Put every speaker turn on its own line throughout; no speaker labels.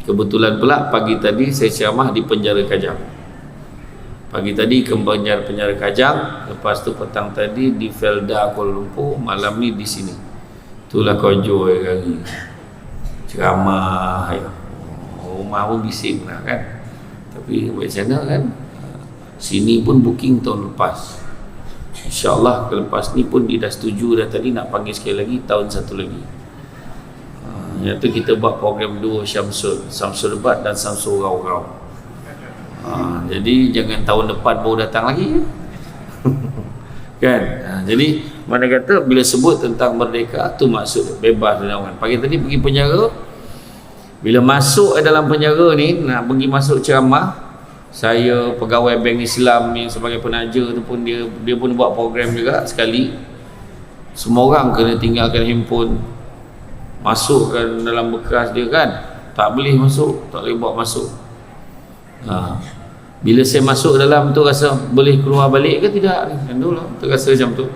Kebetulan pula pagi tadi saya ceramah di penjara Kajang. Pagi tadi ke penjara Kajang, lepas tu petang tadi di Felda Kuala Lumpur, malam ni di sini. Itulah kau joy kali. Ceramah ya. Rumah pun bising lah kan. Tapi macam mana kan, sini pun booking tahun lepas. InsyaAllah lepas ni pun dia dah setuju dah, tadi nak panggil sekali lagi tahun satu lagi. Yang tu kita buat program dua, Syamsul Debat dan Syamsul Rau-Rau. Jadi jangan tahun depan baru datang lagi kan. Jadi mana kata bila sebut tentang merdeka tu maksud bebas dan lawan. Pagi tadi pergi penjara, bila masuk dalam penjara ni nak pergi masuk ceramah, saya pegawai bank Islam yang sebagai penaja tu pun dia pun buat program juga sekali. Semua orang kena tinggalkan handphone, masukkan dalam bekas dia kan, tak boleh masuk, tak boleh bawa masuk. Bila saya masuk dalam tu rasa boleh keluar balik ke tidak kan, dulu tu rasa macam tu.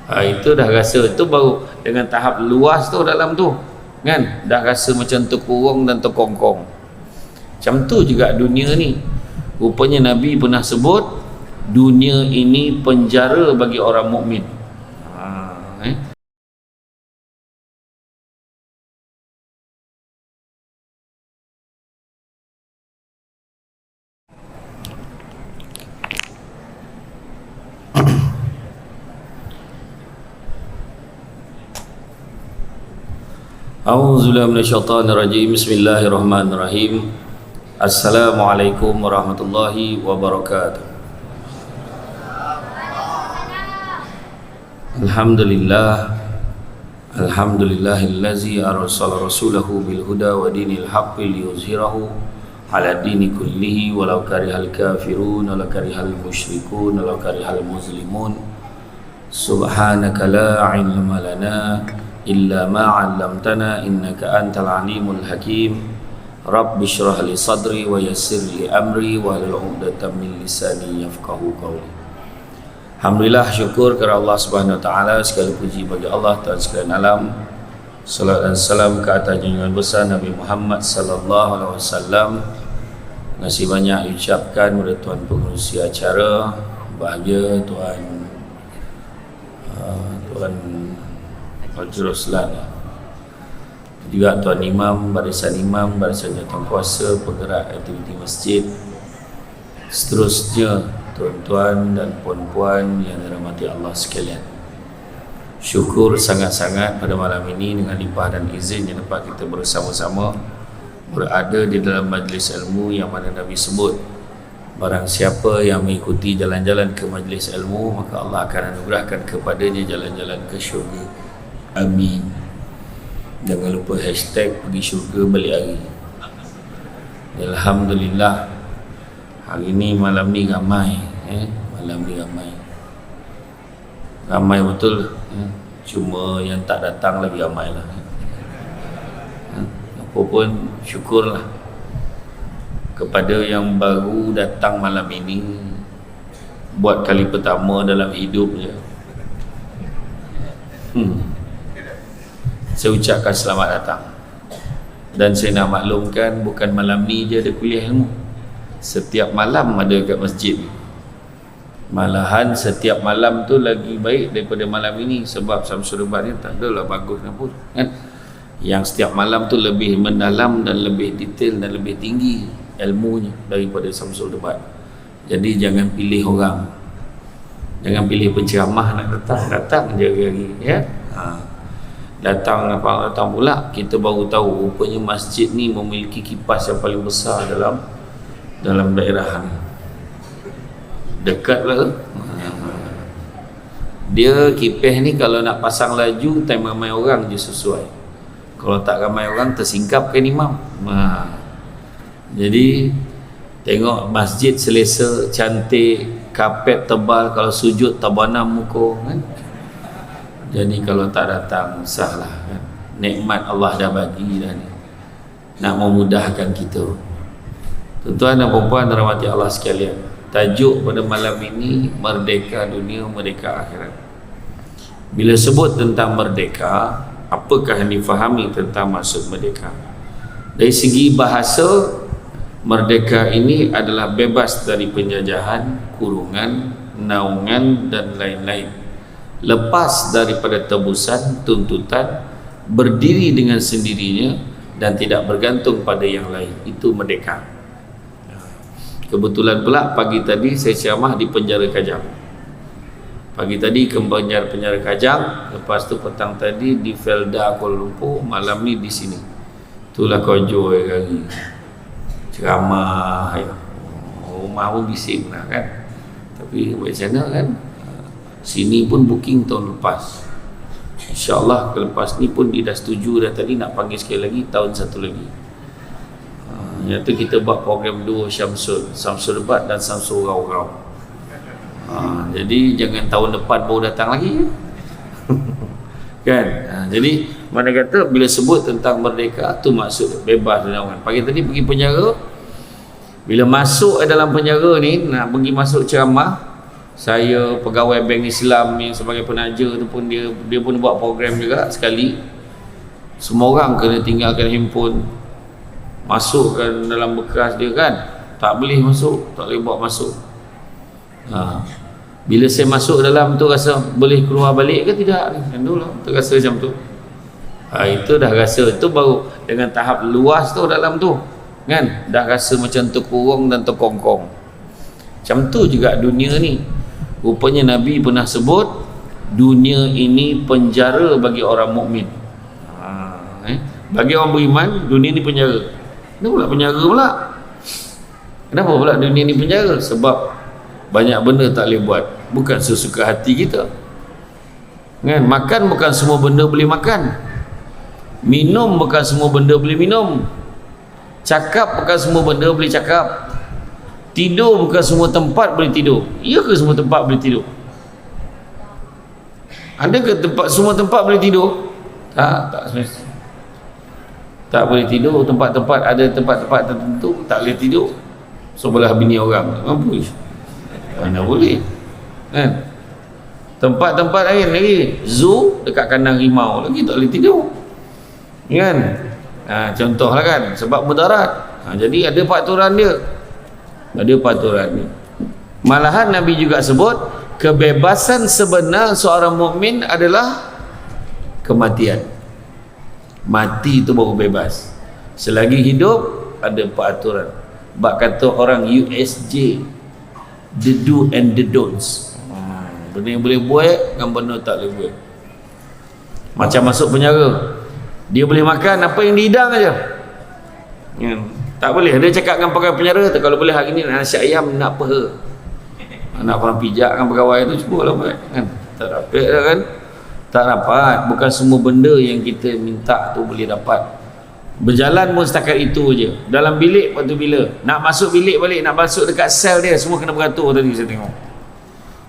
Itu dah rasa tu baru dengan tahap luas tu dalam tu kan, dah rasa macam terkurung dan terkongkong. Macam tu juga dunia ni. Rupanya Nabi pernah sebut dunia ini penjara bagi orang mukmin. A'udzubillahi minasyaitonirrajim. Bismillahirrahmanirrahim. Assalamualaikum warahmatullahi wabarakatuh. Alhamdulillahillazi arsala rasulahu bil huda wa dinil haqqi liyuzhirahu ala dini kullihi walau karihal kafirun walau karihal musyrikun walau karihal muslimun. Subhanaka la ilma lana illa ma 'allamtana innaka antal alimul hakim. Rabbi shrah li sadri wa yassir li amri wa hlul 'uqdatam min lisani yafqahu qawli. Alhamdulillah, syukur kepada Allah Subhanahu wa taala, segala puji bagi Allah Tuhan sekalian alam. Salat dan salam ke atas junjungan besar Nabi Muhammad sallallahu alaihi wasallam. Masih banyak ucapkan kepada tuan pengerusi acara, bahagia Tuan Fajrul Roslan, juga Tuan Imam, barisan jawatankuasa, penggerak aktiviti masjid, seterusnya tuan-tuan dan puan-puan yang dirahmati Allah sekalian. Syukur sangat-sangat pada malam ini dengan limpah dan izin yang dapat kita bersama-sama berada di dalam majlis ilmu yang mana Nabi sebut, barang siapa yang mengikuti jalan-jalan ke majlis ilmu, maka Allah akan anugerahkan kepadanya jalan-jalan ke syurga. Amin. Jangan lupa hashtag pergi syurga balik hari. Alhamdulillah, hari ni malam ni ramai, malam ni ramai betul. Cuma yang tak datang lagi ramai lah. Apa pun syukurlah kepada yang baru datang malam ini buat kali pertama dalam hidupnya. Saya ucapkan selamat datang. Dan saya nak maklumkan, bukan malam ni je ada kuliah ilmu, setiap malam ada kat masjid. Malahan setiap malam tu lagi baik daripada malam ini, sebab Syamsul Debat ni tak adalah bagus pun kan. Yang setiap malam tu lebih mendalam dan lebih detail dan lebih tinggi ilmunya daripada Syamsul Debat. Jadi jangan pilih orang, jangan pilih penceramah nak datang je hari ya. Datang pula kita baru tahu rupanya masjid ni memiliki kipas yang paling besar dalam daerah ni. Dekat lah. Dia kipas ni kalau nak pasang laju time ramai orang je sesuai. Kalau tak ramai orang tersingkapkan imam. Jadi tengok masjid selesa, cantik, kapet tebal, kalau sujud tabanam muka kan. Jadi kalau tak datang sahlah kan. Nikmat Allah dah bagi dah ni, nak memudahkan kita. Tuan-tuan dan puan-puan dirahmati Allah sekalian, tajuk pada malam ini merdeka dunia, merdeka akhirat. Bila sebut tentang merdeka, apakah yang difahami tentang maksud merdeka? Dari segi bahasa, merdeka ini adalah bebas dari penjajahan, kurungan, naungan dan lain-lain, lepas daripada tebusan, tuntutan, berdiri dengan sendirinya dan tidak bergantung pada yang lain. Itu merdeka. Kebetulan pula pagi tadi saya ceramah di penjara Kajang. Pagi tadi ke penjara Kajang, lepas tu petang tadi di Felda Kuala Lumpur, malam ni di sini. Itulah kojo kali. Ceramah, rumah pun bising lah kan. Tapi macam mana kan, sini pun booking tahun lepas. InsyaAllah lepas ni pun dia dah setuju dah tadi nak panggil sekali lagi tahun satu lagi. Yang tu kita buat program dua Syamsul Debat dan Syamsul Rau-Rau. Jadi jangan tahun depan baru datang lagi. Kan? Jadi mana kata bila sebut tentang merdeka tu maksud bebas dan naungan. Pagi tadi pergi penjara, bila masuk dalam penjara ni nak pergi masuk ceramah, saya pegawai Bank Islam yang sebagai penaja tu pun dia pun buat program juga sekali. Semua orang kena tinggalkan handphone, masukkan dalam bekas dia kan. Tak boleh masuk, tak boleh bawa masuk. Bila saya masuk dalam tu rasa boleh keluar balik ke tidak ni? Kan dulu tu rasa macam tu. Itu dah rasa, itu baru dengan tahap luas tu dalam tu. Kan? Dah rasa macam terkurung dan terkongkong. Macam tu juga dunia ni. Rupanya Nabi pernah sebut dunia ini penjara bagi orang mukmin. Bagi orang beriman dunia ni penjara. Kenapa pula penjara pula? Kenapa pula dunia ni penjara? Sebab banyak benda tak boleh buat, bukan sesuka hati kita kan. Makan bukan semua benda boleh makan, minum bukan semua benda boleh minum, cakap bukan semua benda boleh cakap, tidur bukan semua tempat boleh tidur. Ya ke semua tempat boleh tidur? Ada ke semua tempat boleh tidur? Tak semestinya. Tak boleh tidur. Tempat-tempat, ada tempat-tempat tertentu tak boleh tidur sebelah bini orang, mampus. Mana boleh kan? Tempat-tempat lain lagi, zoo dekat kandang rimau lagi tak boleh tidur kan. Contohlah kan, sebab mudarat. Jadi ada peraturan dia, ada peraturan dia. Malahan Nabi juga sebut kebebasan sebenar seorang mukmin adalah kematian. Mati itu baru bebas. Selagi hidup ada peraturan. Bak kata orang USJ, the do and the don'ts. Benda yang boleh buat dengan benda tak boleh buat. Macam masuk penjara, dia boleh makan apa yang dihidang aja. Tak boleh. Dia cakap dengan pegawai penjara tu, kalau boleh hari ni nak nasi ayam, nak peha, nak orang pijak kan pegawai tu, cubalah buat kan. Tak dapat kan. Tak dapat. Bukan semua benda yang kita minta tu boleh dapat. Berjalan pun setakat itu je. Dalam bilik waktu bila nak masuk bilik balik, nak masuk dekat sel dia, semua kena beratur tadi saya tengok.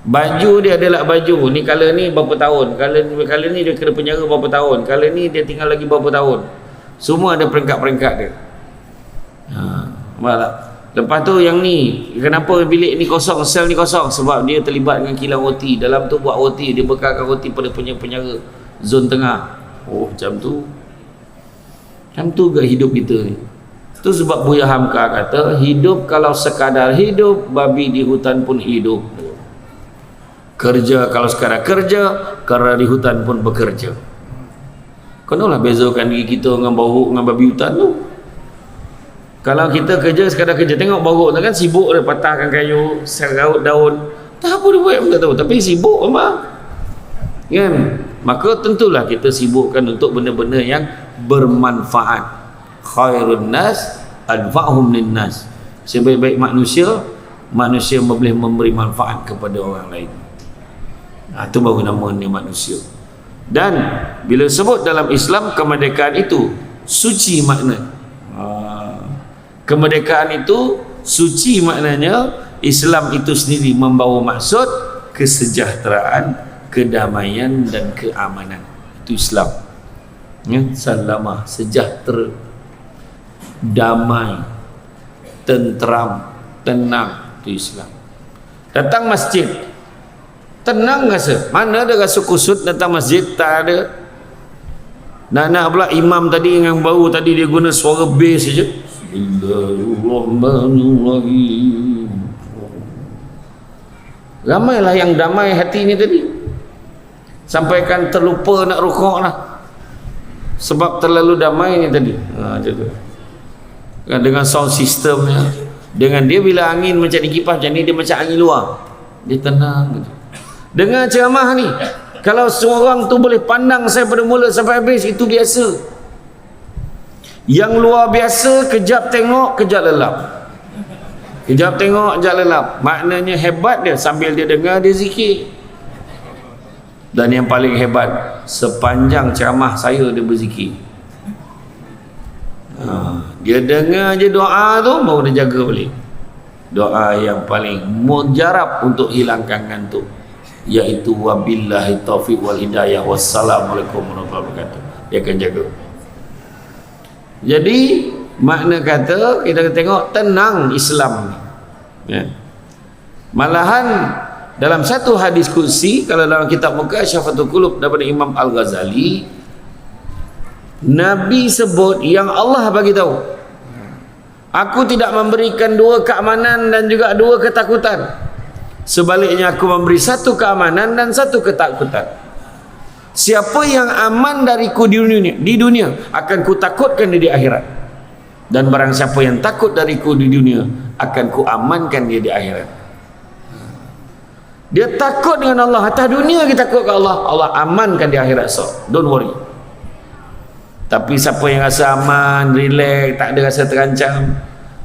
Baju dia adalah baju ni, kala ni berapa tahun, kala ni dia kena penjara berapa tahun, kala ni dia tinggal lagi berapa tahun. Semua ada peringkat-peringkat dia. Nampak tak? Lepas tu yang ni, kenapa bilik ni kosong, sel ni kosong? Sebab dia terlibat dengan kilang roti. Dalam tu buat roti, dia bekalkan roti pada penjara zon tengah. Oh macam tu. Macam tu ke hidup kita ni. Itu sebab Buya Hamka kata, hidup kalau sekadar hidup, babi di hutan pun hidup. Kerja kalau sekadar kerja, kera di hutan pun bekerja. Kenalah bezakan diri kita dengan bau dengan babi hutan tu. Kalau kita kerja sekadar kerja, tengok bau tu kan sibuk dia patahkan kayu, serut daun, tak apa dia buat pun tak tahu, tapi sibuk memang kan. Maka tentulah kita sibukkan untuk benda-benda yang bermanfaat. Khairun nas anfa'hum linnas. Sebaik-baik manusia, manusia boleh memberi manfaat kepada orang lain. Itu baru namanya manusia. Dan bila sebut dalam Islam kemerdekaan itu suci makna. Kemerdekaan itu suci maknanya Islam itu sendiri membawa maksud kesejahteraan, kedamaian dan keamanan. Itu Islam. Salamah, sejahtera, damai, tentram, tenang. Itu Islam. Datang masjid, tenang rasa. Mana ada rasa kusut datang masjid? Tak ada. Nak pula imam tadi yang baru tadi dia guna suara bass saja. Bismillahirrahmanirrahim. Ramailah yang damai hati ni tadi, sampaikan terlupa nak rukuk lah, sebab terlalu damai ni tadi. Dengan sound systemnya, dengan dia bila angin macam ni, kipas macam ni, dia macam angin luar, dia tenang gitu. Dengar ceramah ni, kalau seorang tu boleh pandang saya pada mula sampai habis, itu biasa. Yang luar biasa, kejap tengok, kejap lelap. Kejap tengok, kejap lelap. Maknanya hebat dia, sambil dia dengar, dia zikir. Dan yang paling hebat, sepanjang ceramah saya dia berzikir. Dia dengar je doa tu, baru dia jaga balik. Doa yang paling mujarab untuk hilangkan ngantuk, iaitu wabillahi taufiq wal hidayah wassalamualaikum warahmatullahi wabarakatuh. Dia akan jaga. Jadi makna kata kita tengok tenang Islam ya. Malahan dalam satu hadis kursi, kalau dalam kitab Muka Syafatul Qulub daripada Imam Al-Ghazali, Nabi sebut yang Allah bagi tahu, aku tidak memberikan dua keamanan dan juga dua ketakutan, sebaliknya aku memberi satu keamanan dan satu ketakutan. Siapa yang aman dariku di dunia akan ku takutkan dia di akhirat, dan barang siapa yang takut dariku di dunia akan ku amankan dia di akhirat. Dia takut dengan Allah atas dunia, kita takut ke Allah, Allah amankan di akhirat. So don't worry. Tapi siapa yang rasa aman, relax, tak ada rasa terancam,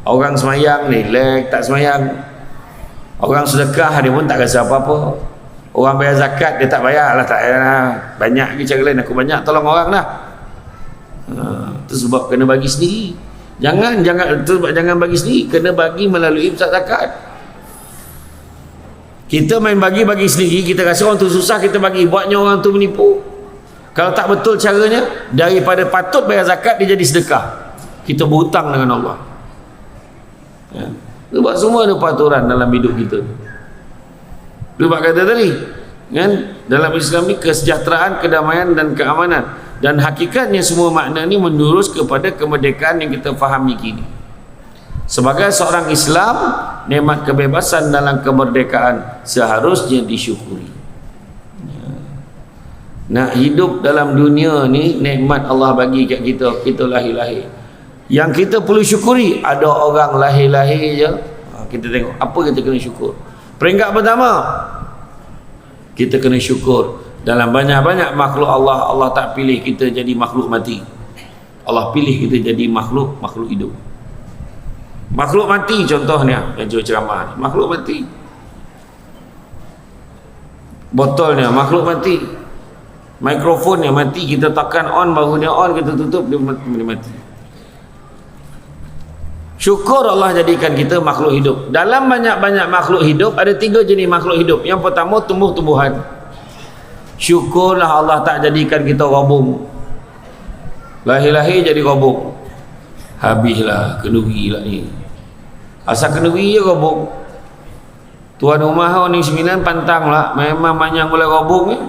orang semayang relax, tak semayang, orang sedekah dia pun tak rasa apa-apa, orang bayar zakat dia tak bayar lah, tak payah, banyak lagi cara lain, aku banyak tolong orang dah. Itu sebab kena bagi sendiri. Jangan bagi sendiri, kena bagi melalui pusat zakat. Kita main bagi sendiri, kita rasa orang tu susah, kita bagi, buatnya orang tu menipu. Kalau tak betul caranya, daripada patut bayar zakat dia jadi sedekah, kita berhutang dengan Allah ya. Sebab semua ada peraturan dalam hidup kita. Sebab kata tadi kan, dalam Islam ni kesejahteraan, kedamaian dan keamanan, dan hakikatnya semua makna ni menurus kepada kemerdekaan yang kita fahami kini. Sebagai seorang Islam, nikmat kebebasan dalam kemerdekaan seharusnya disyukuri. Nak hidup dalam dunia ni, nikmat Allah bagi kat kita, kita lahir-lahir. Yang kita perlu syukuri, ada orang lahir-lahir je, kita tengok apa kita kena syukur. Peringkat pertama, kita kena syukur dalam banyak-banyak makhluk Allah, Allah tak pilih kita jadi makhluk mati. Allah pilih kita jadi makhluk hidup. Makhluk mati contohnya yang ceramah ni, makhluk mati. Botolnya makhluk mati, mikrofonnya mati, kita tekan on baru dia on, kita tutup dia mati. Syukur Allah jadikan kita makhluk hidup. Dalam banyak-banyak makhluk hidup, ada 3 jenis makhluk hidup. Yang pertama, tumbuh-tumbuhan. Syukurlah Allah tak jadikan kita robong, lahir-lahir jadi robong. Habislah kenduri lah ni, asal kenduri je robong. Tuan rumah ni 9 pantang lah, memang banyak boleh robong ni.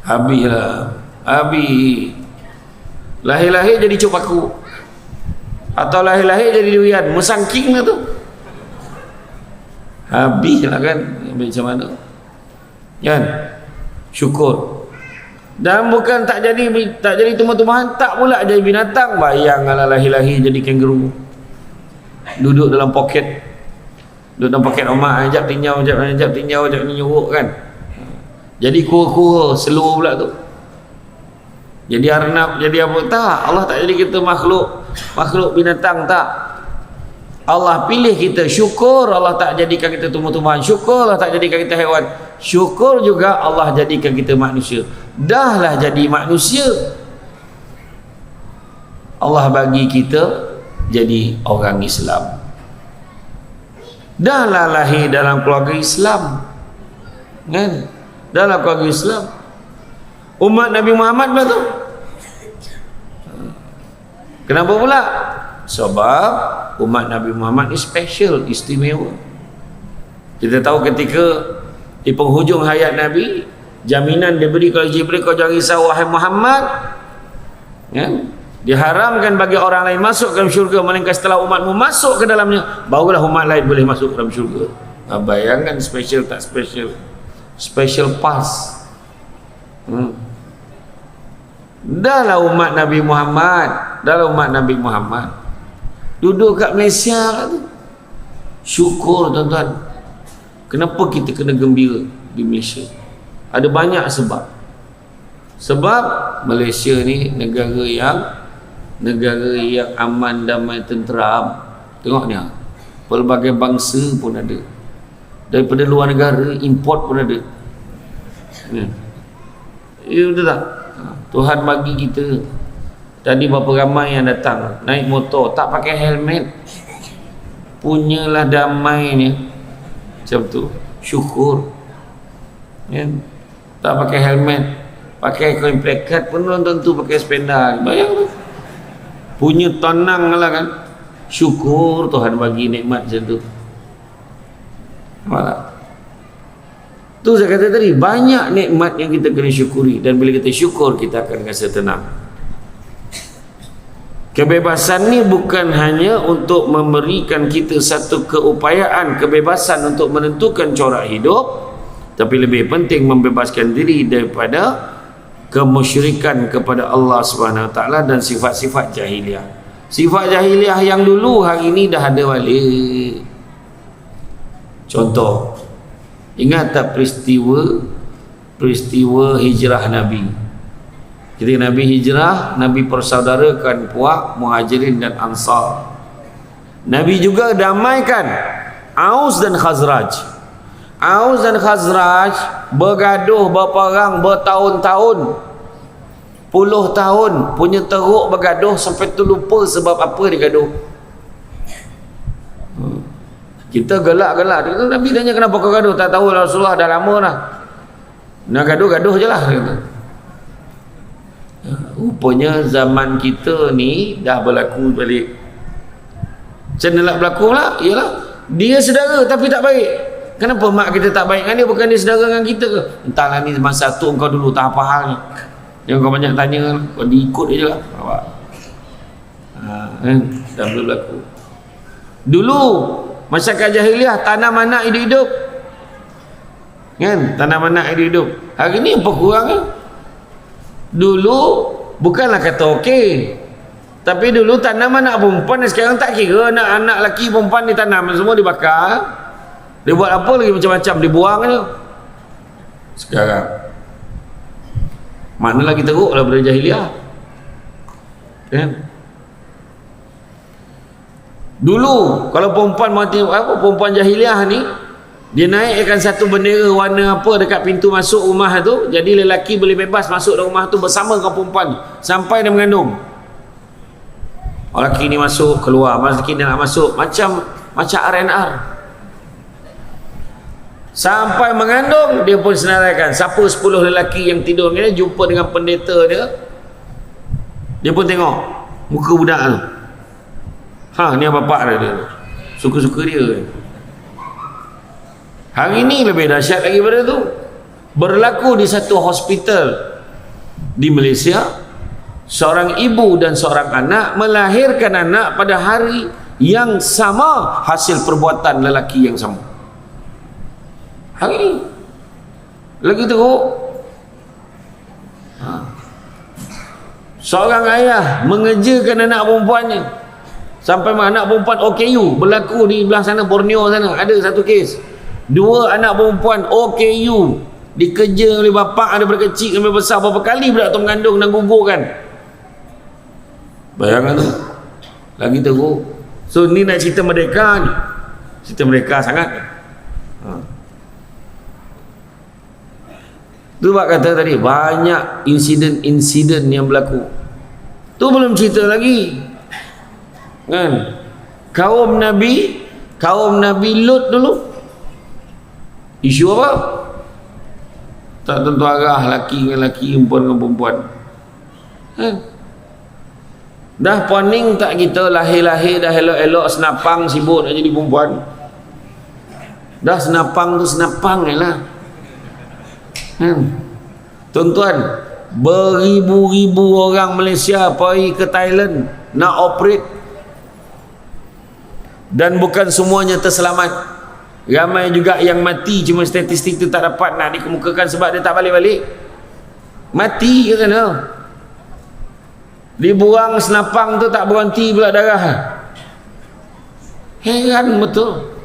Habislah, habis. Lahir-lahir jadi cupaku, atau lahir-lahir jadi durian, musangking lah tu. Habislah kan, macam mana kan. Syukur. Dan bukan tak jadi tumbuh-tumbuhan, tak pula jadi binatang. Bayanglah lahir-lahir jadi kangaroo, duduk dalam poket, duduk dalam poket rumah, ajak tinjau, ajak nyuruk kan. Jadi kura-kura, seluruh pula tu. Jadi arnab, jadi apa? Tak, Allah tak jadi kita makhluk binatang, tak. Allah pilih kita. Syukur Allah tak jadikan kita tumbuh-tumbuhan, syukur Allah tak jadikan kita hewan, syukur juga Allah jadikan kita manusia. Dahlah jadi manusia, Allah bagi kita jadi orang Islam. Dahlah lahir dalam keluarga Islam kan, dalam keluarga Islam. Umat Nabi Muhammad pula tu. Kenapa pula? Sebab umat Nabi Muhammad ni special, istimewa. Kita tahu ketika di penghujung hayat Nabi, jaminan diberi kepada Jibril, kau jangan risau wahai Muhammad, Ya? Diharamkan bagi orang lain masuk ke dalam syurga, melainkan setelah umatmu masuk ke dalamnya, barulah umat lain boleh masuk ke dalam syurga. Bayangkan special tak special, special pass. Dahlah umat Nabi Muhammad duduk kat Malaysia tu. Syukur tuan-tuan. Kenapa kita kena gembira di Malaysia? Ada banyak sebab Malaysia ni negara yang aman, damai, tenteram. Tengok ni, pelbagai bangsa pun ada, daripada luar negara import pun ada. Ya, betul tak? Tuhan bagi kita. Tadi berapa ramai yang datang naik motor tak pakai helmet, punyalah damainya macam tu. Syukur ya. Tak pakai helmet, pakai koin plekat pun belum tentu pakai sepeda. Bayang tu, punya tenang lah kan. Syukur Tuhan bagi nikmat macam tu. Malah tu saya kata tadi, banyak nikmat yang kita kena syukuri, dan bila kita syukur kita akan rasa tenang. Kebebasan ni bukan hanya untuk memberikan kita satu keupayaan, kebebasan untuk menentukan corak hidup, tapi lebih penting membebaskan diri daripada kemusyrikan kepada Allah Subhanahu Wa Taala dan sifat-sifat jahiliah. Sifat jahiliah yang dulu hari ini dah ada balik. Contoh, ingat tak peristiwa hijrah Nabi? Ketika Nabi hijrah, Nabi persaudarakan puak Muhajirin dan Ansar. Nabi juga damaikan Aus dan Khazraj. Aus dan Khazraj bergaduh, berperang bertahun-tahun, puluh tahun, punya teruk bergaduh sampai tu lupa sebab apa dia gaduh. Kita gelak-gelak. Nabi tanya, kenapa kau gaduh? Tak tahu Rasulullah, dah lama dah. Nak gaduh-gaduh je lah. Rupanya zaman kita ni dah berlaku balik. Macam mana nak berlaku lah? Ialah dia saudara tapi tak baik. Kenapa mak kita tak baik dengan dia? Bukan dia saudara dengan kita ke? Entahlah, ni masa tu engkau dulu tak apa hal ni. Jangan kau banyak tanya, kau diikut je lah. Dah berlaku. Dulu masyarakat jahiliah tanam anak hidup-hidup kan? Tanam anak hidup-hidup. Hari ni apa kurangnya? Dulu bukanlah kata okey, tapi dulu tanam anak perempuan, sekarang tak kira anak lelaki perempuan ditanam, semua dibakar. Dia buat apa lagi, macam-macam dibuang je sekarang. Mana lagi teruk daripada jahiliah kan? Dulu kalau perempuan mati, perempuan jahiliah ni, dia naikkan satu bendera warna apa dekat pintu masuk rumah tu, jadi lelaki boleh bebas masuk dalam rumah tu bersama dengan perempuan sampai dia mengandung. Lelaki ni masuk keluar, lelaki ni nak masuk, macam RNR. Sampai mengandung, dia pun senaraikan siapa 10 lelaki yang tidur ni jumpa dengan pendeta dia pun tengok muka budak tu. Ni bapak dia, suka-suka dia. Hari ni lebih dahsyat lagi pada tu. Berlaku di satu hospital di Malaysia, seorang ibu dan seorang anak melahirkan anak pada hari yang sama, hasil perbuatan lelaki yang sama. Hari ni lagi teruk. Seorang ayah mengejarkan anak perempuannya sampai anak perempuan OKU. Berlaku di belah sana, Borneo sana, ada satu kes. 2 anak perempuan OKU dikejar oleh bapa daripada kecil sampai besar. Berapa kali budak tu mengandung dan gugurkan. Bayangkan tu, lagi teruk. So ni nak cerita merdeka ni, cerita merdeka sangat. Tu bab kata tadi, banyak insiden-insiden yang berlaku. Tu belum cerita lagi kan, kaum Nabi Lut dulu isu apa? Tak tentu arah, laki dengan laki, perempuan dengan perempuan. Dah poning tak kita, lahir-lahir dah elok-elok senapang, sibuk nak jadi perempuan. Dah senapang tu senapang je lah. Tuan-tuan, Beribu-ribu orang Malaysia pergi ke Thailand nak operate, dan bukan semuanya terselamat. Ramai juga yang mati, cuma statistik tu tak dapat nak dikemukakan sebab dia tak balik-balik. Mati ke sana, dibuang senapang tu tak berhenti pula darah. Heran betul.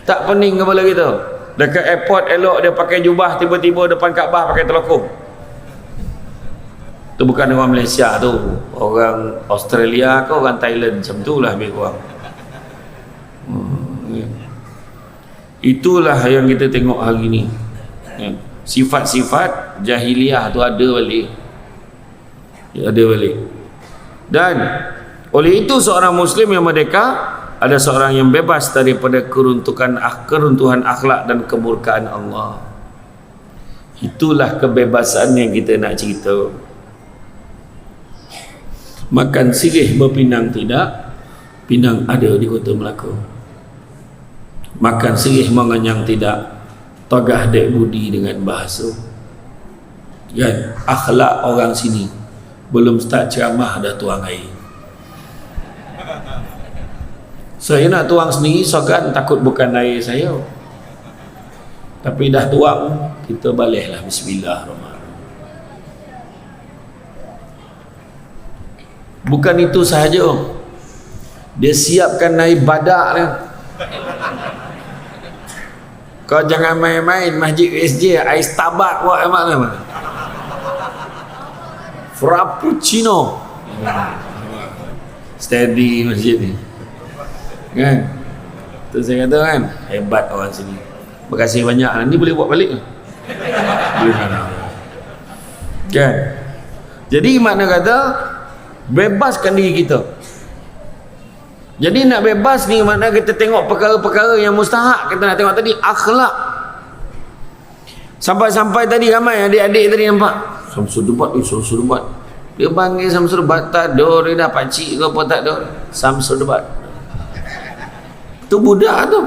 Tak pening kepala kita. Dekat airport elok dia pakai jubah, tiba-tiba depan Kaabah pakai telekung. Tu bukan orang Malaysia tu, orang Australia ke orang Thailand, macam tu lah lebih kurang. Itulah yang kita tengok hari ni. Sifat-sifat jahiliah tu ada balik. Dan oleh itu seorang Muslim yang merdeka ada seorang yang bebas daripada keruntuhan akhlak dan kemurkaan Allah. Itulah kebebasan yang kita nak cerita. Makan sirih berpinang tidak, pinang ada di kota Melaka. Makan sirih mengenyang tidak, tagah dek budi dengan bahasa. Kan, akhlak orang sini belum start ceramah dah tuang air. Saya nak tuang sendiri, sogan takut bukan air saya, tapi dah tuang, kita baliklah. Bismillahirrahmanirrahim. Bukan itu sahaja, dia siapkan air badak ni. Kau jangan main-main masjid USJ, air Starbucks buat mana? Frappuccino. Steady masjid ni. Kan? Tu saya kata kan, hebat orang sini. Terima kasih banyak. Nanti boleh buat balik ke? Boleh mana? Kan? Jadi makna kata bebaskan diri kita. Jadi nak bebas ni makna kita tengok perkara-perkara yang mustahak. Kita nak tengok tadi akhlak. Sampai-sampai tadi ramai adik-adik tadi nampak Samsul Debat, Samsul Debat. Dia panggil Samsul Debat, tak ada, dia dah pakcik ke apa tak ada. Samsul Debat tu budak tu.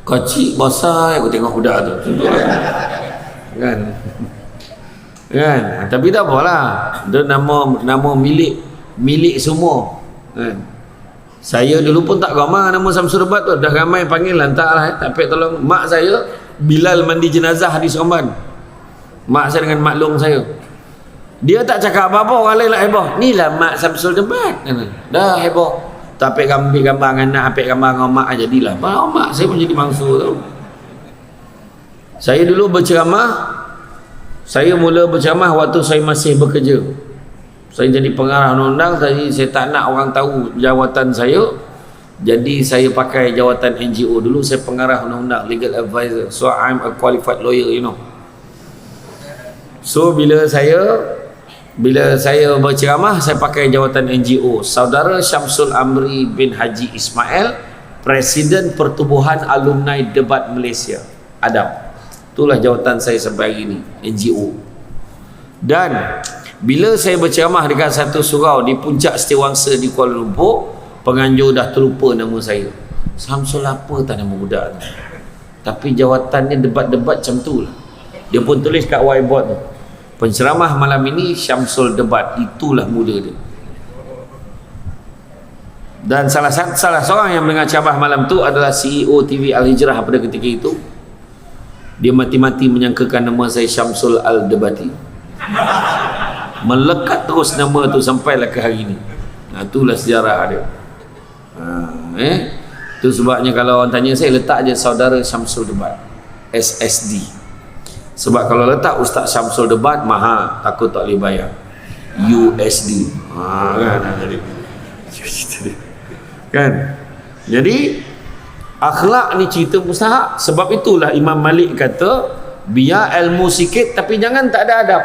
Kecil besar aku tengok budak tu. Kan? Kan? Tapi tak apalah. Dia nama milik semua. Kan? Saya dulu pun tak ramai nama Samsul Debat tu. Dah ramai panggil lantaklah. Tak payah tolong. Mak saya Bilal mandi jenazah di Seremban. Mak saya dengan mak long saya. Dia tak cakap apa-apa, orang lain lah heboh. Ni lah mak Samsul Debat. Dah heboh. Tak apik gambar dengan anak, apik gambar dengan mak, jadilah. Mak saya pun jadi mangsa tau. Saya dulu berceramah, saya mula berceramah waktu saya masih bekerja. Saya jadi pengarah undang-undang, saya tak nak orang tahu jawatan saya. Jadi saya pakai jawatan NGO dulu, saya pengarah undang-undang, legal advisor. So I'm a qualified lawyer, you know. So bila saya berceramah, saya pakai jawatan NGO. Saudara Syamsul Amri bin Haji Ismail, Presiden Pertubuhan Alumni Debat Malaysia, ADAM. Itulah jawatan saya sampai hari ini, NGO. Dan bila saya berceramah dekat satu surau di puncak Setiawangsa di Kuala Lumpur, penganjur dah terlupa nama saya. Samsul apa tak nama budak tu, tapi jawatannya debat-debat macam tu lah. Dia pun tulis kat whiteboard tu, penceramah malam ini Syamsul Debat. Itulah mula dia. Dan salah seorang yang mendengar ceramah malam tu adalah CEO TV Al-Hijrah pada ketika itu. Dia mati-mati menyangkakan nama saya Syamsul Al-Debati. Melekat terus nama tu sampailah ke hari ini. Nah, itulah sejarah dia. Itu sebabnya kalau orang tanya saya, letak je Saudara Syamsul Debat, SSD. Sebab kalau letak Ustaz Syamsul Debat, mahal, takut tak boleh bayar. USD. Kan? Jadi akhlak ni cerita mustahak. Sebab itulah Imam Malik kata, biar ilmu sikit tapi jangan tak ada adab.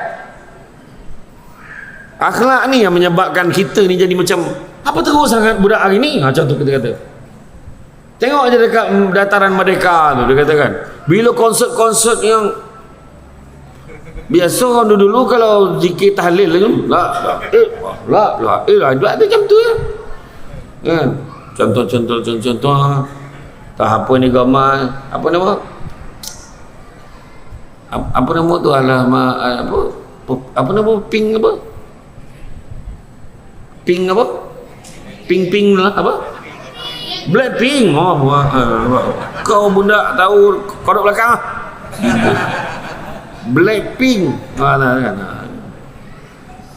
Akhlak ni yang menyebabkan kita ni jadi macam apa teruk sangat budak hari ni. Macam tu kita kata. Tengok aja dekat dataran Merdeka tu, dia katakan, bila konsert-konsert yang biasa orang dulu kalau zikir tahlil lah macam tu ya. Kan? Contoh tak apa ni gambar apa nama? Apa nama tu, apa nama, pink apa, pink lah apa, Blackpink. Kau budak tahu kodok belakang lah. Blackpink.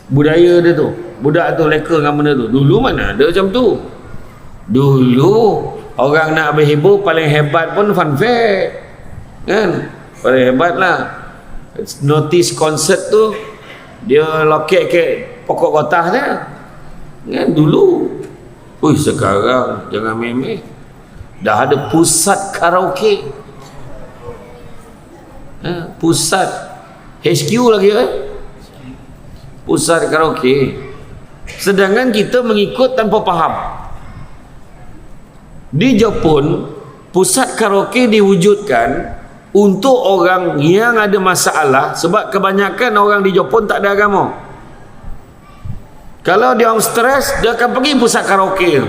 Budaya dia tu, budak tu leka dengan benda tu. Dulu mana ada macam tu. Dulu orang nak berhibur paling hebat pun fun fair kan, paling hebat lah. Notice konsert tu dia loket ke pokok kotah dia kan dulu. Sekarang jangan meme, dah ada pusat karaoke, pusat HQ lagi pusat karaoke. Sedangkan kita mengikut tanpa faham. Di Jepun pusat karaoke diwujudkan untuk orang yang ada masalah, sebab kebanyakan orang di Jepun tak ada agama. Kalau dia orang stres, dia akan pergi pusat karaoke.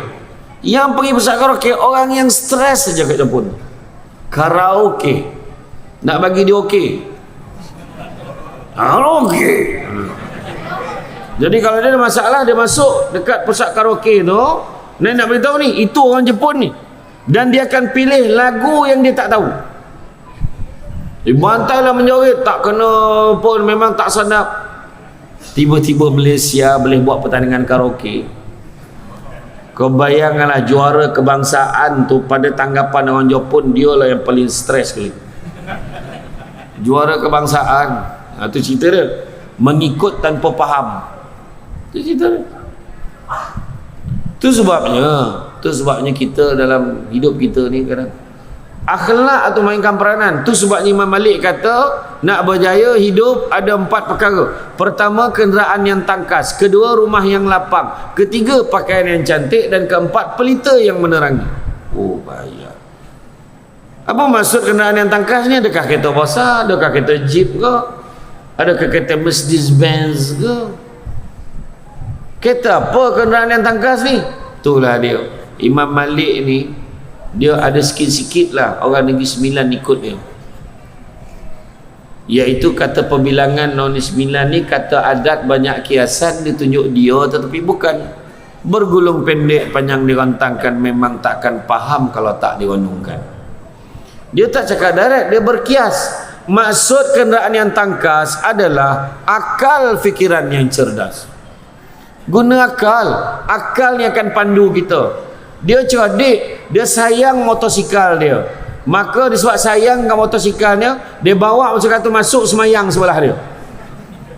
Yang pergi pusat karaoke orang yang stres saja kat Jepun. Karaoke nak bagi dia okey. Karaoke. Jadi kalau dia ada masalah, dia masuk dekat pusat karaoke tu, nak beritahu ni, itu orang Jepun ni, dan dia akan pilih lagu yang dia tak tahu. Dibantailah menjerit, tak kena pun, memang tak sedap. Tiba-tiba Malaysia boleh buat pertandingan karaoke. Kau bayangkanlah, juara kebangsaan tu pada tanggapan orang Jepun, dia lah yang paling stres sekali. Juara kebangsaan. Itu cerita dia. Mengikut tanpa faham. Itu cerita dia. Itu sebabnya kita dalam hidup kita ni kadang akhlak atau mainkan peranan. Tu sebabnya Imam Malik kata, nak berjaya hidup ada 4 perkara. Pertama, kenderaan yang tangkas. Kedua, rumah yang lapang. Ketiga, pakaian yang cantik. Dan keempat, pelita yang menerangi. Bahaya. Apa maksud kenderaan yang tangkas ni? Adakah kereta besar? Adakah kereta jeep ke? Adakah kereta Mercedes-Benz ke? Kereta apa kenderaan yang tangkas ni? Itulah dia. Imam Malik ni, dia ada sikit-sikit lah orang Negeri Sembilan ikut dia, iaitu kata perbilangan Negeri Sembilan ni, kata adat banyak kiasan ditunjuk dia, tetapi bukan bergulung pendek panjang dirantangkan, memang takkan faham kalau tak direnungkan. Dia tak cakap darat, dia berkias. Maksud kenderaan yang tangkas adalah akal fikiran yang cerdas. Guna akal. Akal ni akan pandu kita. Dia cerdik, dia sayang motosikal dia, maka disebab sayang dengan motosikalnya, dia bawa motosikal tu masuk semayang sebelah dia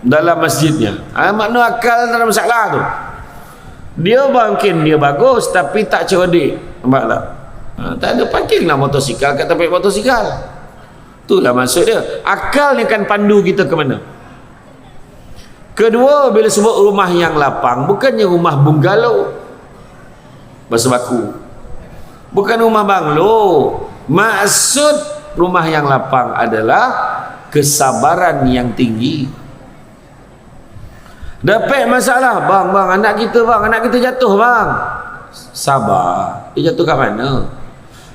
dalam masjidnya. Makna akal dalam masalah tu. Dia mungkin dia bagus tapi tak cerdik, nampak tak? Tak ada parkinglah motosikal kat tempat motosikal. Itulah maksud dia. Akal ni akan pandu kita ke mana. Kedua, bila sebut rumah yang lapang, bukannya rumah bungalow bahasa baku, bukan rumah banglo. Maksud rumah yang lapang adalah kesabaran yang tinggi. Dapat masalah, bang, anak kita jatuh bang. Sabar. Dia jatuh kat mana?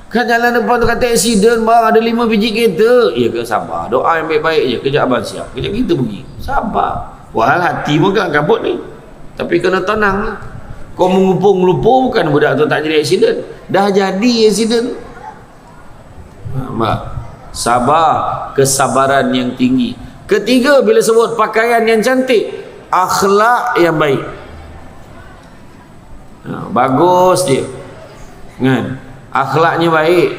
Kan jalan depan tu kata aksiden bang, ada 5 biji kereta. Ya ke, sabar, doa yang baik-baik je. Kejap abang siap, kejap kita pergi. Sabar. Walhal hati pun kan kabut ni, tapi kena tenang lah. Kau mengumpul-ngelumpul, bukan budak tu tak jadi aksiden, dah jadi aksiden. Sabar, kesabaran yang tinggi. Ketiga, bila sebut pakaian yang cantik, akhlak yang baik. Bagus dia kan, akhlaknya baik,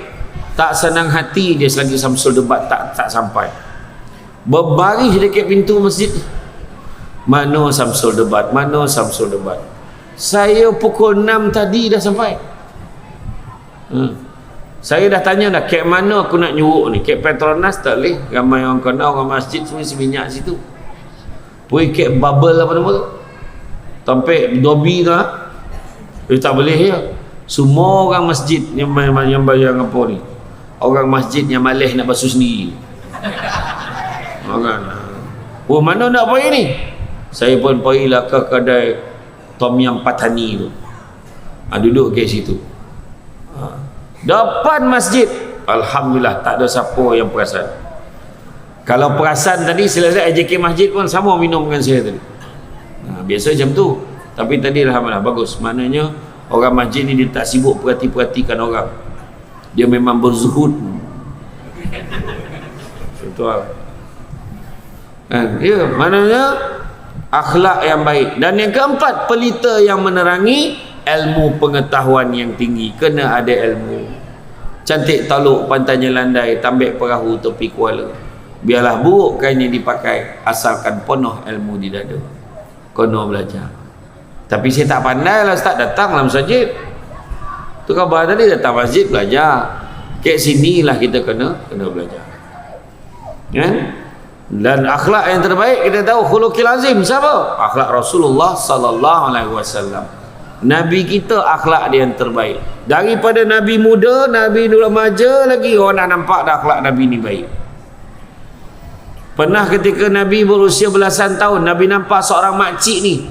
tak senang hati dia selagi Samsul Debat tak sampai. Berbaris dekat pintu masjid, mana Samsul Debat, mana Samsul Debat. Saya pukul 6 tadi dah sampai. Saya dah tanya dah, kat mana aku nak nyuruk ni? Kat Petronas tak boleh, ramai orang kenal, orang masjid semua isi minyak situ. Pergi kat bubble apa nama tu, sampai Dobby tu tak boleh ya. Semua orang masjid yang bayang apa ni, orang masjid yang malas nak basuh sendiri. Mana nak pergi ni? Saya pun pergilah ke kedai Tom Yam Patani tu, duduk ke situ, depan masjid. Alhamdulillah tak ada siapa yang perasan. Kalau perasan tadi selesai AJK masjid pun sama minum dengan saya tadi. Biasa macam tu. Tapi tadi alhamdulillah bagus. Maknanya orang masjid ni dia tak sibuk perhatikan orang. Dia memang berzuhud. Betul. Ya, maknanya akhlak yang baik. Dan yang keempat, pelita yang menerangi ilmu pengetahuan yang tinggi. Kena ada ilmu. Cantik taluk pantainya landai, tambik perahu tepi kuala. Biarlah buruk kain yang dipakai, asalkan penuh ilmu di dada. Kono belajar. Tapi saya tak pandai lah Ustaz, datang dalam masjid. Tu khabar tadi, datang masjid belajar. Kat sinilah kita kena belajar. Kan? Dan akhlak yang terbaik kita tahu khuluqil azim siapa? Akhlak Rasulullah sallallahu alaihi wasallam. Nabi kita akhlak dia yang terbaik. Daripada Nabi muda, Nabi remaja lagi orang nak nampak dah akhlak Nabi ni baik. Pernah ketika Nabi berusia belasan tahun, Nabi nampak seorang makcik ni.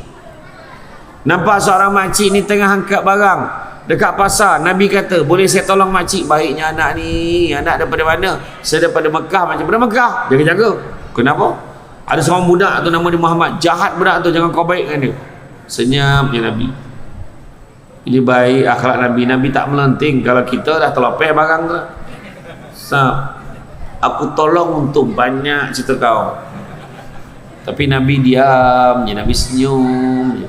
Nampak seorang makcik ni tengah angkat barang dekat pasar. Nabi kata, boleh saya tolong makcik? Baiknya anak ni. Anak daripada mana? Saya daripada Mekah. Macam daripada Mekah. Jaga-jaga. Kenapa? Ada seorang budak tu nama dia Muhammad. Jahat budak tu, jangan kau baik dengan dia. Senyapnya Nabi. Ini baik akhlak Nabi. Nabi tak melenting. Kalau kita dah terlopeh barang tu, aku tolong untuk banyak cerita kau. Tapi Nabi diam je, Nabi senyum je.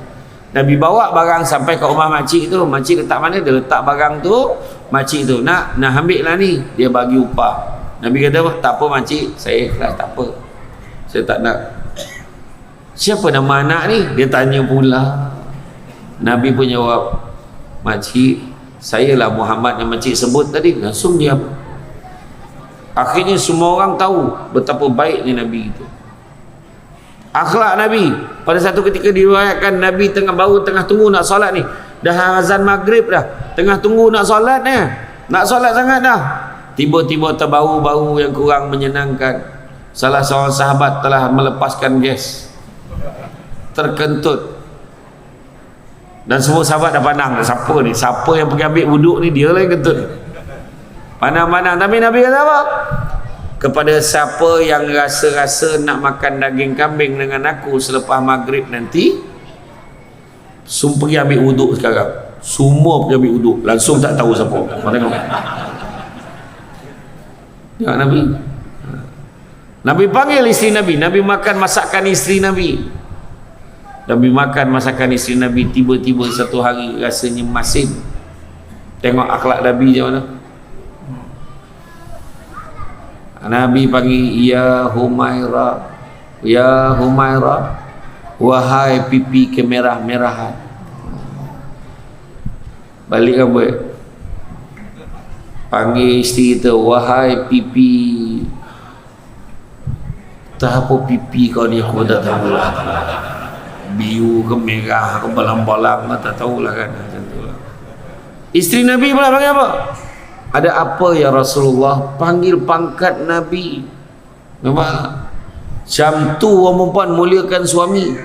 Nabi bawa barang sampai ke rumah makcik tu. Makcik letak mana? Dia letak barang tu. Makcik tu, nak ambil lah ni. Dia bagi upah. Nabi kata, tak apa makcik, saya ikhlas, tak apa, saya tak nak. Siapa nama anak ni? Dia tanya pula. Nabi pun jawab, makcik, saya lah Muhammad yang makcik sebut tadi. Langsung diam. Akhirnya semua orang tahu betapa baiknya Nabi itu. Akhlak Nabi. Pada satu ketika diriwayatkan Nabi baru tengah tunggu nak solat ni. Dah azan maghrib dah. Tengah tunggu nak solat ni. Nak solat sangat dah. Tiba-tiba terbau-bau yang kurang menyenangkan. Salah seorang sahabat telah melepaskan gas. Terkentut. Dan semua sahabat dah pandang, siapa ni? Siapa yang pergi ambil wuduk ni? Dia lah yang kentut. Pandang-pandang. Tapi Nabi kata apa? Kepada siapa yang rasa-rasa nak makan daging kambing dengan aku selepas maghrib nanti, semua pergi ambil wuduk sekarang. Semua pergi ambil wuduk. Langsung tak tahu siapa. Kau tengok. Ya Nabi. Nabi panggil isteri Nabi. Nabi makan masakan isteri Nabi. Nabi makan masakan isteri Nabi. Tiba-tiba satu hari rasanya masin. Tengok akhlak Nabi macam mana. Nabi panggil, ya Humaira, ya Humaira, wahai pipi kemerah-merahan. Balik kan buat. Panggil isteri kita, wahai pipi. Tak apa pipi kau ni, aku tak tahu lah. Biru ke merah ke balang-balang, tak tahulah kan. Macam tu lah. Isteri Nabi pula panggil apa? Ada apa ya Rasulullah? Panggil pangkat Nabi. Nampak? Jam tu orang perempuan muliakan suami.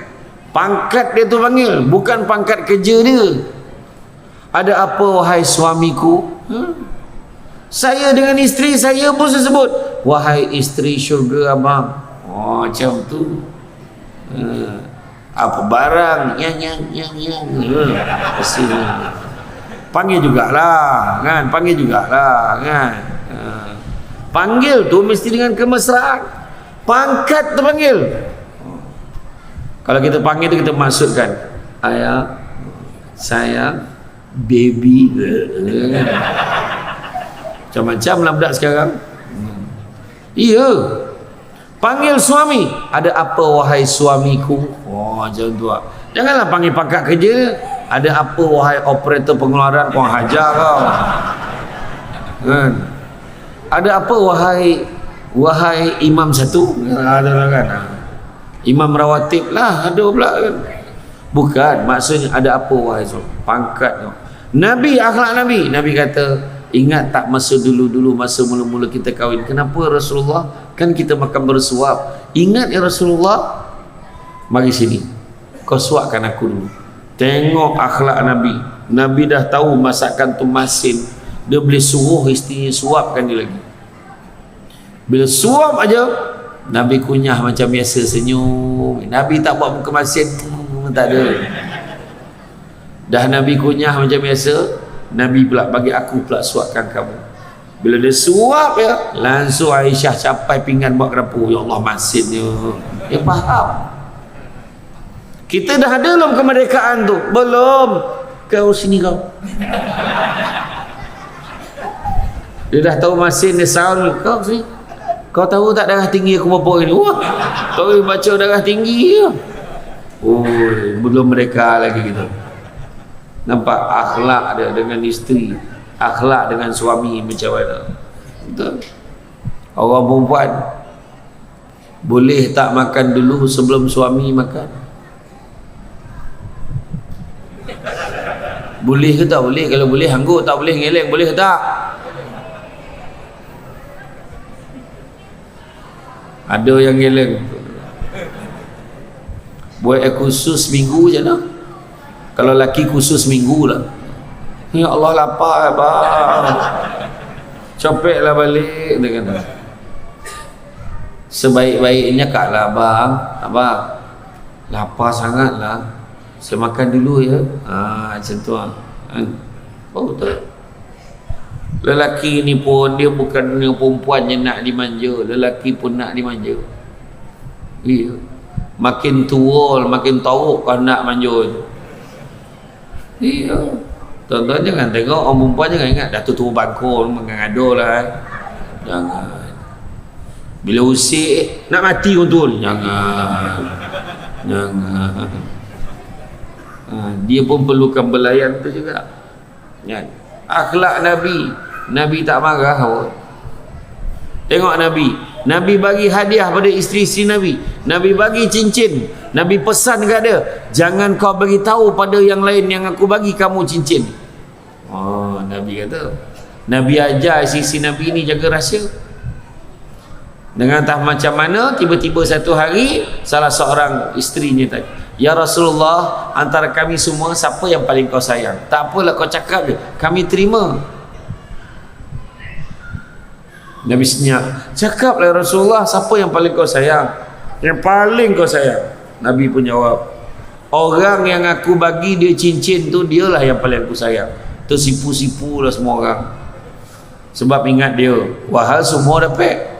Pangkat dia tu panggil, bukan pangkat kerja dia. Ada apa wahai suamiku? Saya dengan isteri saya pun saya sebut, wahai isteri syurga abang. Oh macam tu. Apa barang? Yang. Panggil jugalah kan, panggil jugalah kan. Panggil tu mesti dengan kemesraan. Pangkat tu panggil. Kalau kita panggil tu kita maksudkan ayah, sayang, baby. Macam-macam lah budak sekarang. Iya. Panggil suami, ada apa wahai suamiku? Oh macam tu lah. Janganlah panggil pangkat kerja. Ada apa wahai operator pengeluaran, kau hajar kau kan? Ada apa wahai imam satu? Ada lah kan, imam rawatib lah ada pula kan. Bukan, maksudnya ada apa wahai pangkat kau. Nabi, akhlak Nabi. Nabi kata, ingat tak masa dulu-dulu, masa mula-mula kita kahwin, kenapa Rasulullah? Kan kita makan bersuap. Ingat ya Rasulullah? Mari sini, kau suapkan aku dulu. Tengok akhlak Nabi. Nabi dah tahu masakan tu masin. Dia boleh suruh isterinya suapkan dia lagi. Bila suap aja, Nabi kunyah macam biasa, senyum. Nabi tak buat muka masin, tak ada. Dah Nabi kunyah macam biasa, Nabi pula bagi aku pula suapkan kamu. Bila dia suap ya, langsung Aisyah capai pinggan buat kerapu. Ya Allah, masinnya. Dia faham. Kita dah ada belum kemerdekaan tu? Belum. Kau sini kau. Dia dah tahu masin, dia sound. Kau sini. Kau tahu tak darah tinggi aku berapa ini? Wah, kau baca darah tinggi ya? Oh, belum mereka lagi gitu. Nampak akhlak dia dengan isteri, akhlak dengan suami macam mana? Betul. Orang perempuan boleh tak makan dulu sebelum suami makan? Boleh ke tak boleh? Kalau boleh hanggut, tak boleh ngeleng, boleh ke tak? Ada yang ngeleng. Buat khusus minggu je lah. Kalau laki khusus minggu lah. Ya Allah, lapar abang. Copeklah balik, dia kata. Sebaik-baiknya kaklah abang. Abang, lapar sangat lah. Saya makan dulu ya. Macam tu lah. Oh betul. Lelaki ni pun dia bukan perempuan yang nak dimanja, lelaki pun nak dimanja. Iya. Makin tua, makin tahu kau nak manja tu. Iya. Tuan-tuan jangan tengok orang perempuan, jangan ingat dah tua bangkul mengada lah. Jangan. Bila usik nak mati betul. Jangan. Jangan. Dia pun perlukan belayan tu juga. Kan? Akhlak Nabi tak marah pun. Tengok Nabi bagi hadiah pada isteri-isteri Nabi bagi cincin. Nabi pesan kat dia, jangan kau bagi tahu pada yang lain yang aku bagi kamu cincin. Oh, Nabi kata, Nabi ajar isteri Nabi ni jaga rahsia. Dengan entah macam mana, tiba-tiba satu hari salah seorang isterinya tanya, ya Rasulullah, antara kami semua siapa yang paling kau sayang? Tak apalah kau cakap je, kami terima. Nabi senyap, cakaplah Rasulullah, siapa yang paling kau sayang? Yang paling kau sayang? Nabi pun jawab, orang yang aku bagi dia cincin tu, dialah yang paling aku sayang. Tersipu-sipu lah semua orang. Sebab ingat dia, wahal semua dapat.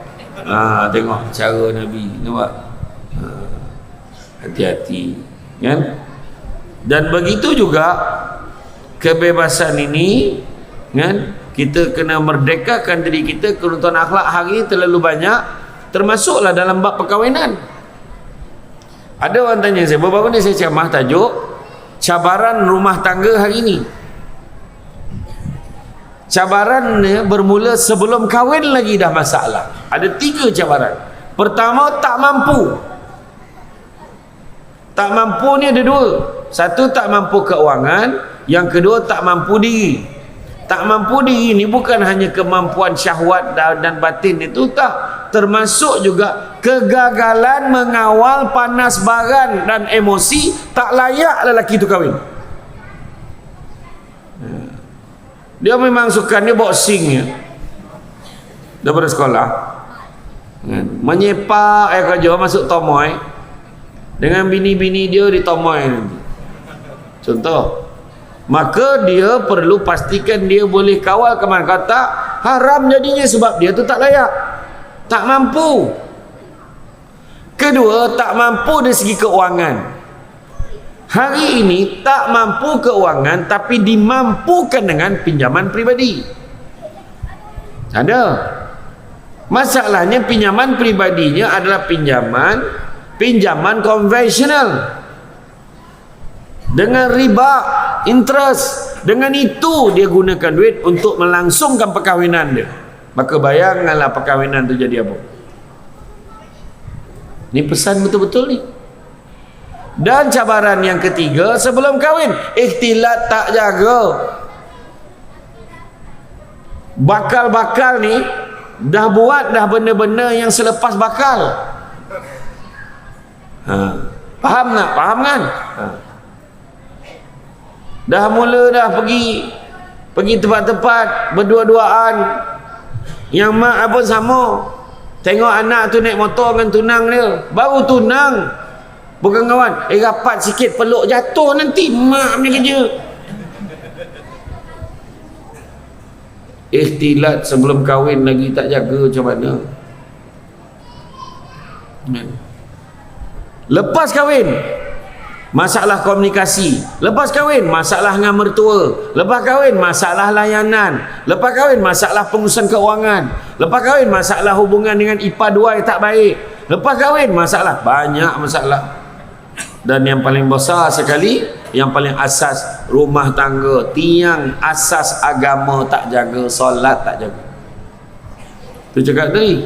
Tengok cara Nabi, nampak? Hati-hati, kan? Dan begitu juga kebebasan ini, kan? Kita kena merdekakan diri kita. Kerutuan akhlak hari ini terlalu banyak, termasuklah dalam bab perkahwinan. Ada orang tanya saya, baru ni saya ceramah tajuk cabaran rumah tangga hari ini. Cabarannya bermula sebelum kahwin lagi dah masalah. Ada 3 cabaran. Pertama, tak mampu. Tak mampu ni ada 2. Satu, tak mampu keuangan. Yang kedua, tak mampu diri. Tak mampu diri ni bukan hanya kemampuan syahwat dan batin itu, tak, termasuk juga kegagalan mengawal panas baran dan emosi. Tak layak lelaki itu kahwin. Dia memang suka, dia boxing ya, daripada sekolah, menyepak kerja, masuk tomoy dengan bini-bini dia di tomoy nanti. Contoh, maka dia perlu pastikan dia boleh kawal ke mana. Kata haram jadinya sebab dia tu tak layak, tak mampu. Kedua, tak mampu dari segi keuangan. Hari ini tak mampu keuangan tapi dimampukan dengan pinjaman pribadi. Ada. Masalahnya pinjaman pribadinya adalah pinjaman konvensional dengan riba, interest. Dengan itu dia gunakan duit untuk melangsungkan perkahwinan dia. Maka bayangkanlah perkahwinan itu jadi apa. Ini pesan betul-betul ni. Dan cabaran yang ketiga sebelum kahwin, ikhtilat tak jaga. Bakal-bakal ni dah buat dah benda-benda yang selepas bakal. Faham tak? Faham kan? Dah mula dah pergi tempat-tempat berdua-duaan yang mak apa sama. Tengok anak tu naik motor dengan tunang dia, baru tunang, bukan kawan, rapat sikit peluk jatuh nanti, mak punya kerja. Ikhtilat sebelum kahwin lagi tak jaga, macam mana? Lepas kahwin masalah komunikasi, lepas kahwin masalah dengan mertua, lepas kahwin masalah layanan, lepas kahwin masalah pengurusan keuangan, lepas kahwin masalah hubungan dengan ipar dua yang tak baik, lepas kahwin masalah, banyak masalah. Dan yang paling besar sekali, yang paling asas rumah tangga, tiang asas agama tak jaga, solat tak jaga. Tu cakap tadi,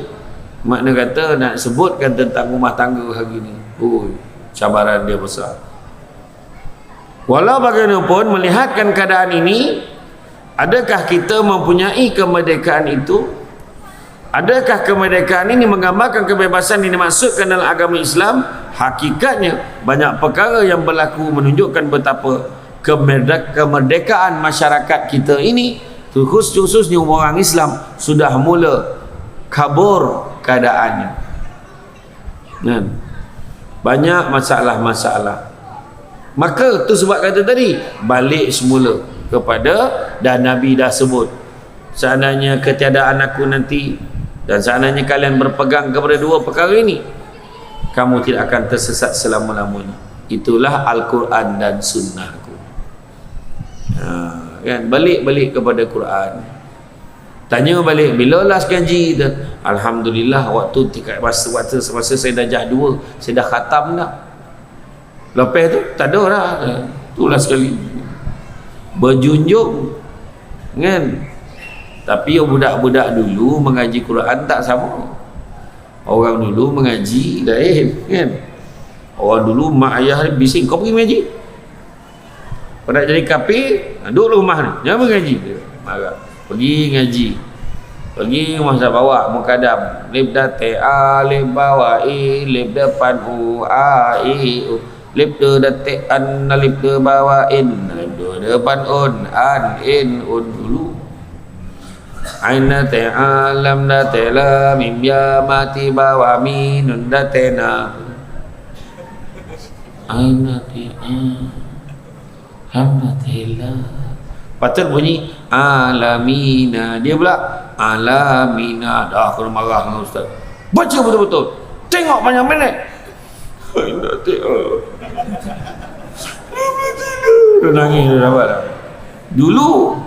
makna kata nak sebutkan tentang rumah tangga hari ni, cabaran dia besar. Walau bagaimanapun, melihatkan keadaan ini, adakah kita mempunyai kemerdekaan itu? Adakah kemerdekaan ini menggambarkan kebebasan yang dimaksudkan dalam agama Islam? Hakikatnya banyak perkara yang berlaku menunjukkan betapa kemerdekaan masyarakat kita ini, khususnya orang Islam, sudah mula kabur keadaannya. Banyak masalah-masalah. Maka tu sebab kata tadi, balik semula kepada, dan Nabi dah sebut, seandainya ketiadaan aku nanti, dan seandainya kalian berpegang kepada dua perkara ini, kamu tidak akan tersesat selama-lamanya. Itulah Al-Quran dan Sunnahku. Kan? Balik kepada Quran. Tanya balik, bila last ngaji? Alhamdulillah, waktu semasa saya darjah 2, saya dah khatam dah. Lepas tu tak ada dah. Itulah sekali berjunjung, kan? Tapi budak-budak dulu mengaji Quran tak sama. Orang dulu mengaji lain, kan? Orang dulu mak ayah bising, kau pergi mengaji, kau nak jadi kafir, duduk rumah ni, jangan mengaji. Marah. Pergi ngaji, pergi rumah bawa mukadam, lip date a, lip bawa i, lip depan u a i u, lip de date an, lip de bawa in, lip de depan un an in un dulu. Aina ta'alam datela mimya mati bawa minun datena. Aina ta'alam datela. Patut bunyi alamina. Dia pula alamina. Dah kena marah dengan ustaz. Baca betul-betul. Tengok banyak minit. Aina ta'alam. Dia nangis dia dapat dah. Dulu.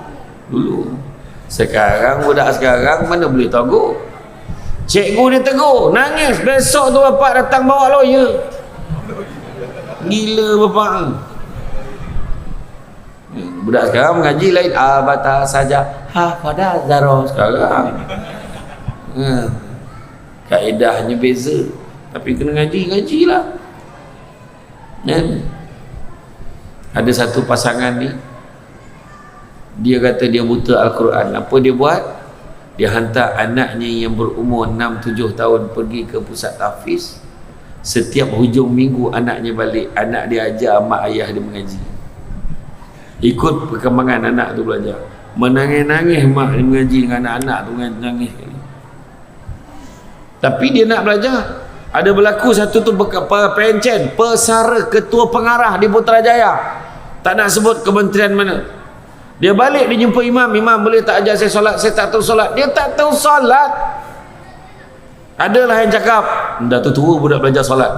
Sekarang budak sekarang mana boleh tegur. Cikgu dia tegur, nangis. Besok tu bapak datang bawa lawyer. Gila bapak. Budak sekarang mengaji lain. Abata saja pada zaro sekarang. Kaedahnya beza. Tapi kena ngaji-ngajilah. Ada satu pasangan ni, dia kata dia buta Al-Quran. Apa dia buat? Dia hantar anaknya yang berumur 6-7 tahun pergi ke pusat tahfiz. Setiap hujung minggu anaknya balik, anak dia ajar mak ayah dia mengaji. Ikut perkembangan anak tu belajar. Menangis-nangis mak dia mengaji dengan anak-anak tu, nangis. Tapi dia nak belajar. Ada berlaku satu tu pencen, pesara ketua pengarah di Putrajaya. Tak nak sebut kementerian mana. Dia balik, dia jumpa imam. Imam, boleh tak ajar saya solat? Saya tak tahu solat. Dia tak tahu solat. Adalah yang cakap, dah tua budak belajar solat.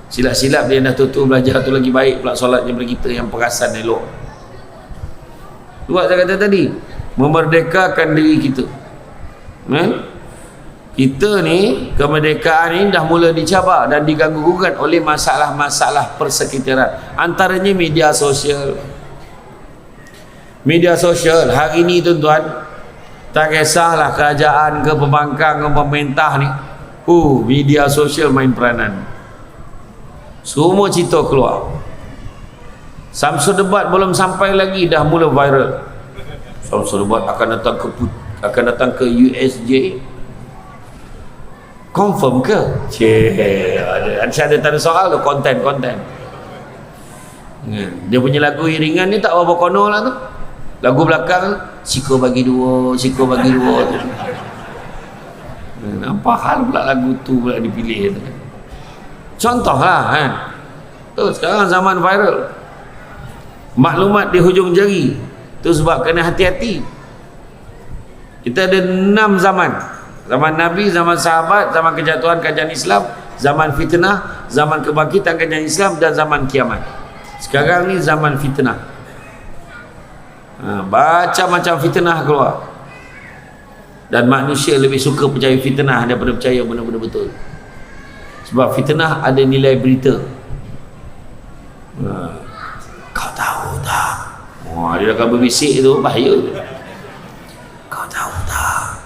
Silap-silap dia dah tua belajar tu lagi baik pula solat daripada kita yang perasan elok. Buat saya kata tadi, memerdekakan diri kita. Kita ni, kemerdekaan ni dah mula dicabar dan diganggu-gugat oleh masalah-masalah persekitaran. Antaranya media sosial. Media sosial hari ni tuan-tuan, tak kisahlah kerajaan ke pembangkang ke pemerintah ni, media sosial main peranan. Semua cerita keluar. Samsul Debat belum sampai lagi dah mula viral. Samsul Debat akan datang ke USJ. Confirm ke? Ada tanda soal tu, konten. Dia punya lagu iringan ni tak apa kono lah tu. Lagu belakang, siko bagi dua tu. Apa hal pula lagu tu pula dipilih tu kan? Contohlah kan. Sekarang zaman viral, maklumat di hujung jari. Tu sebab kena hati-hati. Kita ada 6 zaman. Zaman Nabi, zaman sahabat, zaman kejatuhan kerajaan Islam, zaman fitnah, zaman kebangkitan kerajaan Islam, dan zaman kiamat. Sekarang ni zaman fitnah. Baca macam fitnah keluar. Dan manusia lebih suka percaya fitnah daripada percaya benda-benda betul. Sebab fitnah ada nilai berita. Kau tahu tak? Dia akan berbisik tu, bahaya. Kau tahu tak?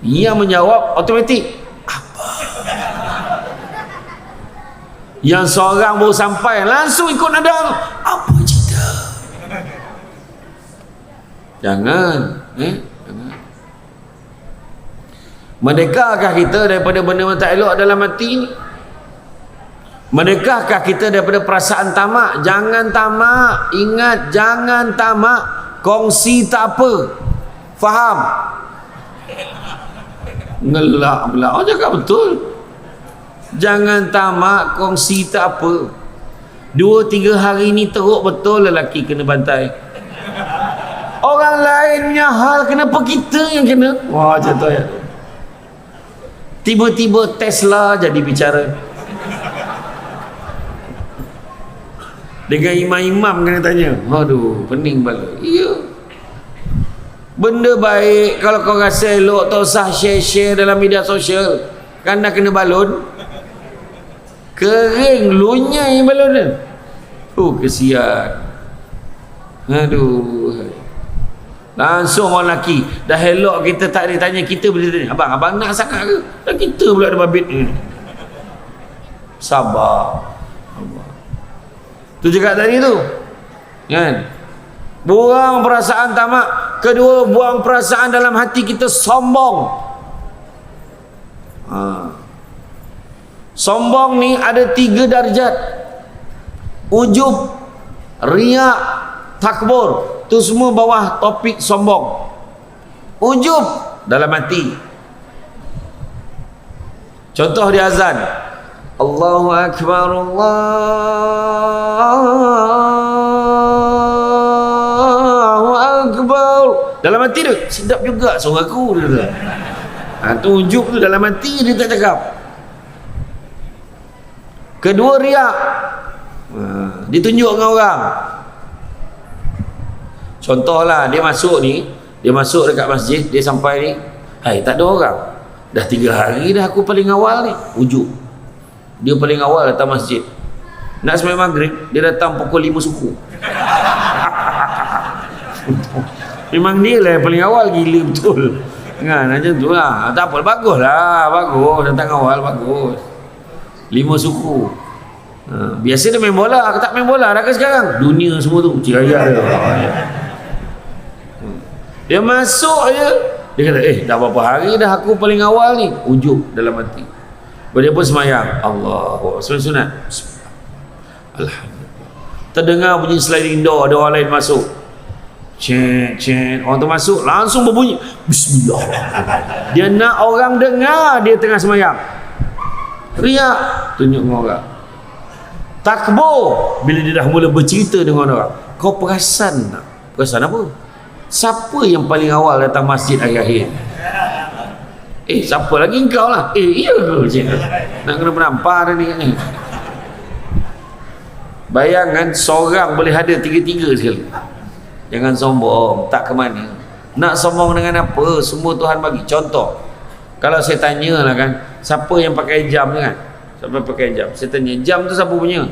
Ia menjawab automatik. Apa? Yang seorang baru sampai langsung ikut nada. Apa cerita? Jangan. Jangan. Merdekakah kita daripada benda-benda tak elok dalam hati ni? Merdekakah kita daripada perasaan tamak? Jangan tamak. Ingat, jangan tamak. Kongsi tak apa. Faham? Ngelak pula. Cakap betul. Jangan tamak, kongsi tak apa. 2-3 hari ni teruk betul lelaki kena bantai. Orang lain punya hal, kenapa kita yang kena? Macam tu ya. Tiba-tiba Tesla jadi bicara. Dengan imam-imam kena tanya. Aduh, pening bala. Ya. Benda baik, kalau kau rasa elok, tak usah share-share dalam media sosial. Kan dah kena balon. Kering, lunyai balon dia. Kesian. Aduh. Langsung orang lelaki dah elok kita tak ada tanya, kita boleh tanya, abang nak sangat ke? Dan kita pula ada babit ni. Sabar. Tu cakap tadi tu kan, buang perasaan tamak. Kedua, buang perasaan dalam hati kita sombong. Sombong ni ada 3 darjat. Ujub, riak, takbur. Tu semua bawah topik sombong. Ujub dalam hati. Contoh di azan, Allahu Akbar, Allahu Akbar. Dalam hati dia, sedap juga suara aku dia. Tu ujub tu dalam hati dia tak cakap. Kedua, riak. Ditunjuk dengan orang. Contohlah, dia masuk dekat masjid, dia sampai ni, hai, tak ada orang. Dah 3 hari dah aku paling awal ni. Ujub. Dia paling awal datang masjid. Nak sembahyang maghrib, dia datang pukul 5 suku. Memang dia lah yang paling awal, gila betul. Kan, macam tu lah. Tak apa, bagus lah. Bagus, datang awal, bagus. 5 suku. Biasa dia main bola, tak main bola dah ke sekarang? Dunia semua tu, ciraya dia. Dia masuk je, dia kata, dah berapa hari dah aku paling awal ni. Ujub dalam hati. Dia pun semayang, Allahu Akbar, sunat. Alhamdulillah. Terdengar bunyi sliding door, ada orang lain masuk. Cek, orang tu masuk, langsung berbunyi Bismillah. Dia nak orang dengar dia tengah semayang. Riak, tunjuk dengan orang. Takbur, bila dia dah mula bercerita dengan orang. Kau perasan tak? Perasan apa? Siapa yang paling awal datang masjid akhir-akhir? Siapa lagi engkau lah? Iya ke? Nak kena menampar dah ni katnya. Bayangkan seorang boleh ada 3-3 sekali. Jangan sombong, tak ke mana. Nak sombong dengan apa? Semua Tuhan bagi. Contoh, kalau saya tanya lah kan, siapa yang pakai jam kan? Siapa pakai jam? Saya tanya, jam tu siapa punya?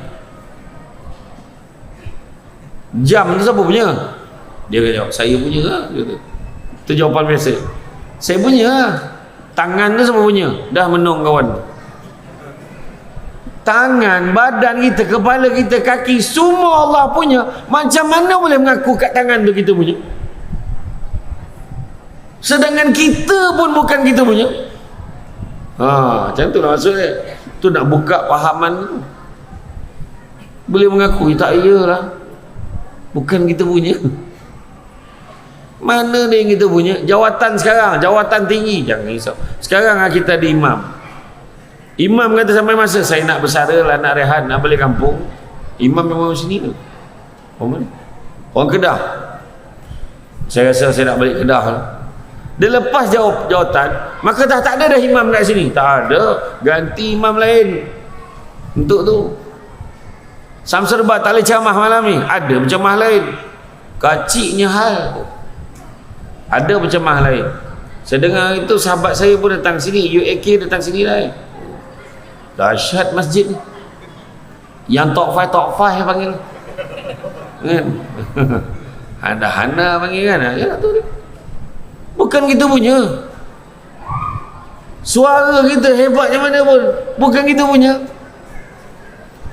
Jam tu siapa punya? Dia kata jawab, saya punya lah. Itu jawapan biasa. Saya punya lah. Tangan tu siapa punya? Dah menung kawan. Tangan, badan kita, kepala kita, kaki, semua Allah punya. Macam mana boleh mengaku kat tangan tu kita punya? Sedangkan kita pun bukan kita punya. Macam tu lah maksudnya. Tu nak buka pahaman tu. Boleh mengaku, tak iyalah, bukan kita punya. Mana dia yang kita punya? Jawatan sekarang, jawatan tinggi, jangan risau. Sekarang kita di imam. Imam kata sampai masa saya nak bersara lah, nak rehat, nak balik kampung. Imam memang sini tu. Orang mana? Orang Kedah. Saya rasa saya nak balik Kedah lah. Dia lepas jawatan, maka tak ada dah imam kat sini. Tak ada, ganti imam lain untuk tu. Samserbat tak boleh ceramah malam ni, ada bercemah lain. Kaciknya hal, ada bercemah lain. Saya dengar itu sahabat saya pun datang sini, UAK datang sini lain. Dahsyat masjid ni. Yang top 5 panggil kan. Hana panggil kan. Ya tu dia. Bukan kita punya. Suara kita hebatnya mana pun bukan kita punya.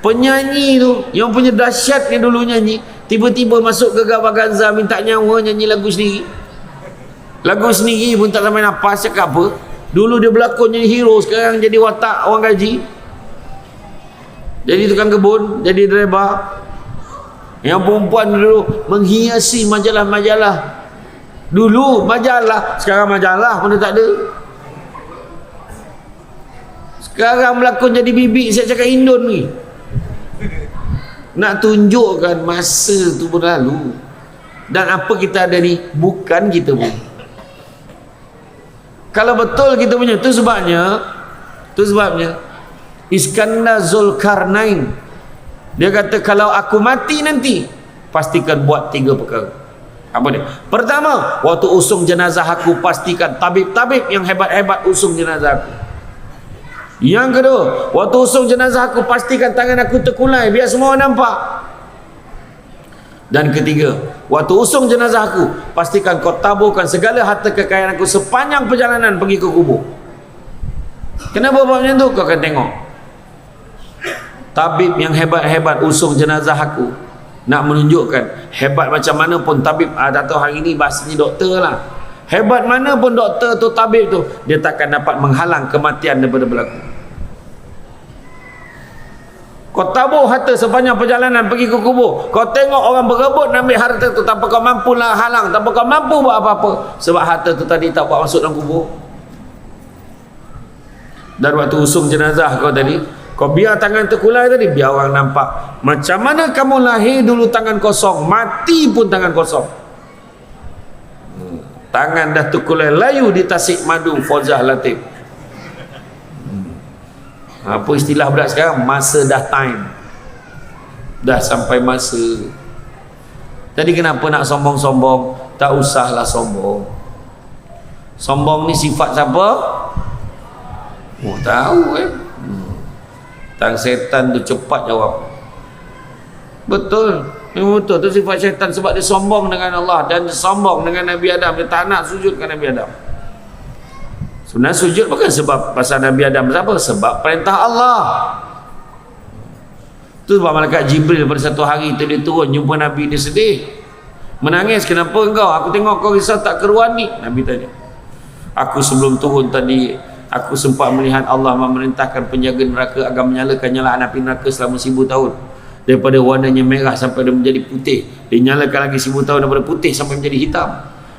Penyanyi tu yang punya dahsyatnya dulu nyanyi, tiba-tiba masuk ke Gabah Ganza minta nyawa nyanyi lagu sendiri. Lagu sendiri pun tak sampai nafas, cakap apa? Dulu dia berlakon jadi hero, sekarang jadi watak orang gaji. Jadi tukang kebun, jadi driver. Yang perempuan dulu menghiasi majalah-majalah. Dulu majalah, sekarang majalah pun dah tak ada. Sekarang berlakon jadi bibik, saya cakap Indon ni. Nak tunjukkan masa tu berlalu. Dan apa kita ada ni bukan kita punya. Kalau betul kita punya, tu sebabnya Iskandar Zulkarnain dia kata, kalau aku mati nanti pastikan buat 3 perkara. Apa dia? Pertama, waktu usung jenazah aku pastikan tabib-tabib yang hebat-hebat usung jenazah aku. Yang kedua, waktu usung jenazah aku pastikan tangan aku terkulai biar semua orang nampak. Dan ketiga, waktu usung jenazah aku pastikan kau taburkan segala harta kekayaan aku sepanjang perjalanan pergi ke kubur. Kenapa buat macam tu? Kau akan tengok tabib yang hebat-hebat usung jenazah aku, nak menunjukkan hebat macam mana pun tabib. Tak tahu hari ni bahasanya doktor lah. Hebat mana pun doktor tu, tabib tu, dia takkan dapat menghalang kematian daripada berlaku. Kau tabur harta sepanjang perjalanan pergi ke kubur, kau tengok orang berebut nak ambil harta tu tanpa kau mampu lah halang, tanpa kau mampu buat apa-apa, sebab harta tu tadi tak buat masuk dalam kubur. Dan waktu usung jenazah kau tadi, kau biar tangan terkulai tadi, biar orang nampak macam mana kamu lahir dulu tangan kosong, mati pun tangan kosong. Tangan dah terkulai layu di Tasik Madu Fauzah Latif. Apa istilah budak sekarang? Masa dah time, dah sampai masa. Tadi kenapa nak sombong-sombong? Tak usahlah sombong. Sombong ni sifat siapa? Oh, tahu Tang setan tu cepat jawab. Betul, betul tu sifat syaitan, sebab dia sombong dengan Allah dan sombong dengan Nabi Adam. Dia tak nak sujud dengan Nabi Adam. Sebenarnya sujud bukan sebab pasal Nabi Adam, siapa? Sebab perintah Allah. Tu sebab malaikat Jibril pada satu hari tu dia turun jumpa Nabi, dia sedih, menangis. Kenapa engkau? Aku tengok kau risau tak keruan ni. Nabi tanya, aku sebelum turun tadi, aku sempat melihat Allah memerintahkan penjaga neraka agar menyalakan nyala api neraka selama 1000 tahun. Daripada warnanya merah sampai dia menjadi putih, dinyalakan lagi 1000 tahun daripada putih sampai menjadi hitam.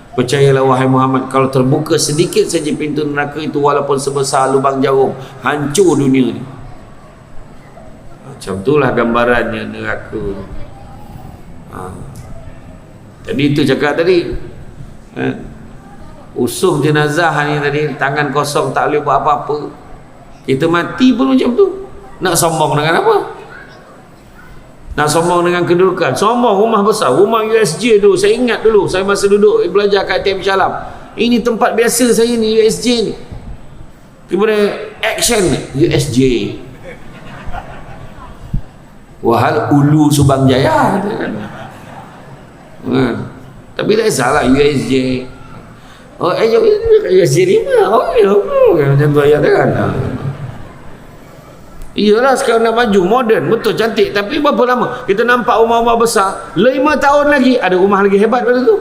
Percayalah wahai Muhammad, kalau terbuka sedikit saja pintu neraka itu walaupun sebesar lubang jarum, hancur dunia ni. Macam itulah gambarannya neraka. Jadi itu cakap tadi, usung jenazah ni tadi, tangan kosong tak boleh buat apa-apa. Kita mati pun macam tu. Nak sombong dengan apa? Nak sombong dengan kedudukan. Sombong rumah besar, rumah USJ dulu. Saya ingat dulu, saya masa duduk belajar kat ATM Shalam, ini tempat biasa saya ni, USJ ni. Kemudian action USJ, wahal Ulu Subang Jaya kan? Tapi tak salah USJ. Oh, USJ ni mah macam tu ayat kan. Iyalah sekarang nak maju, moden, betul, cantik. Tapi berapa lama kita nampak rumah-rumah besar, 5 tahun lagi ada rumah lagi hebat pada tu.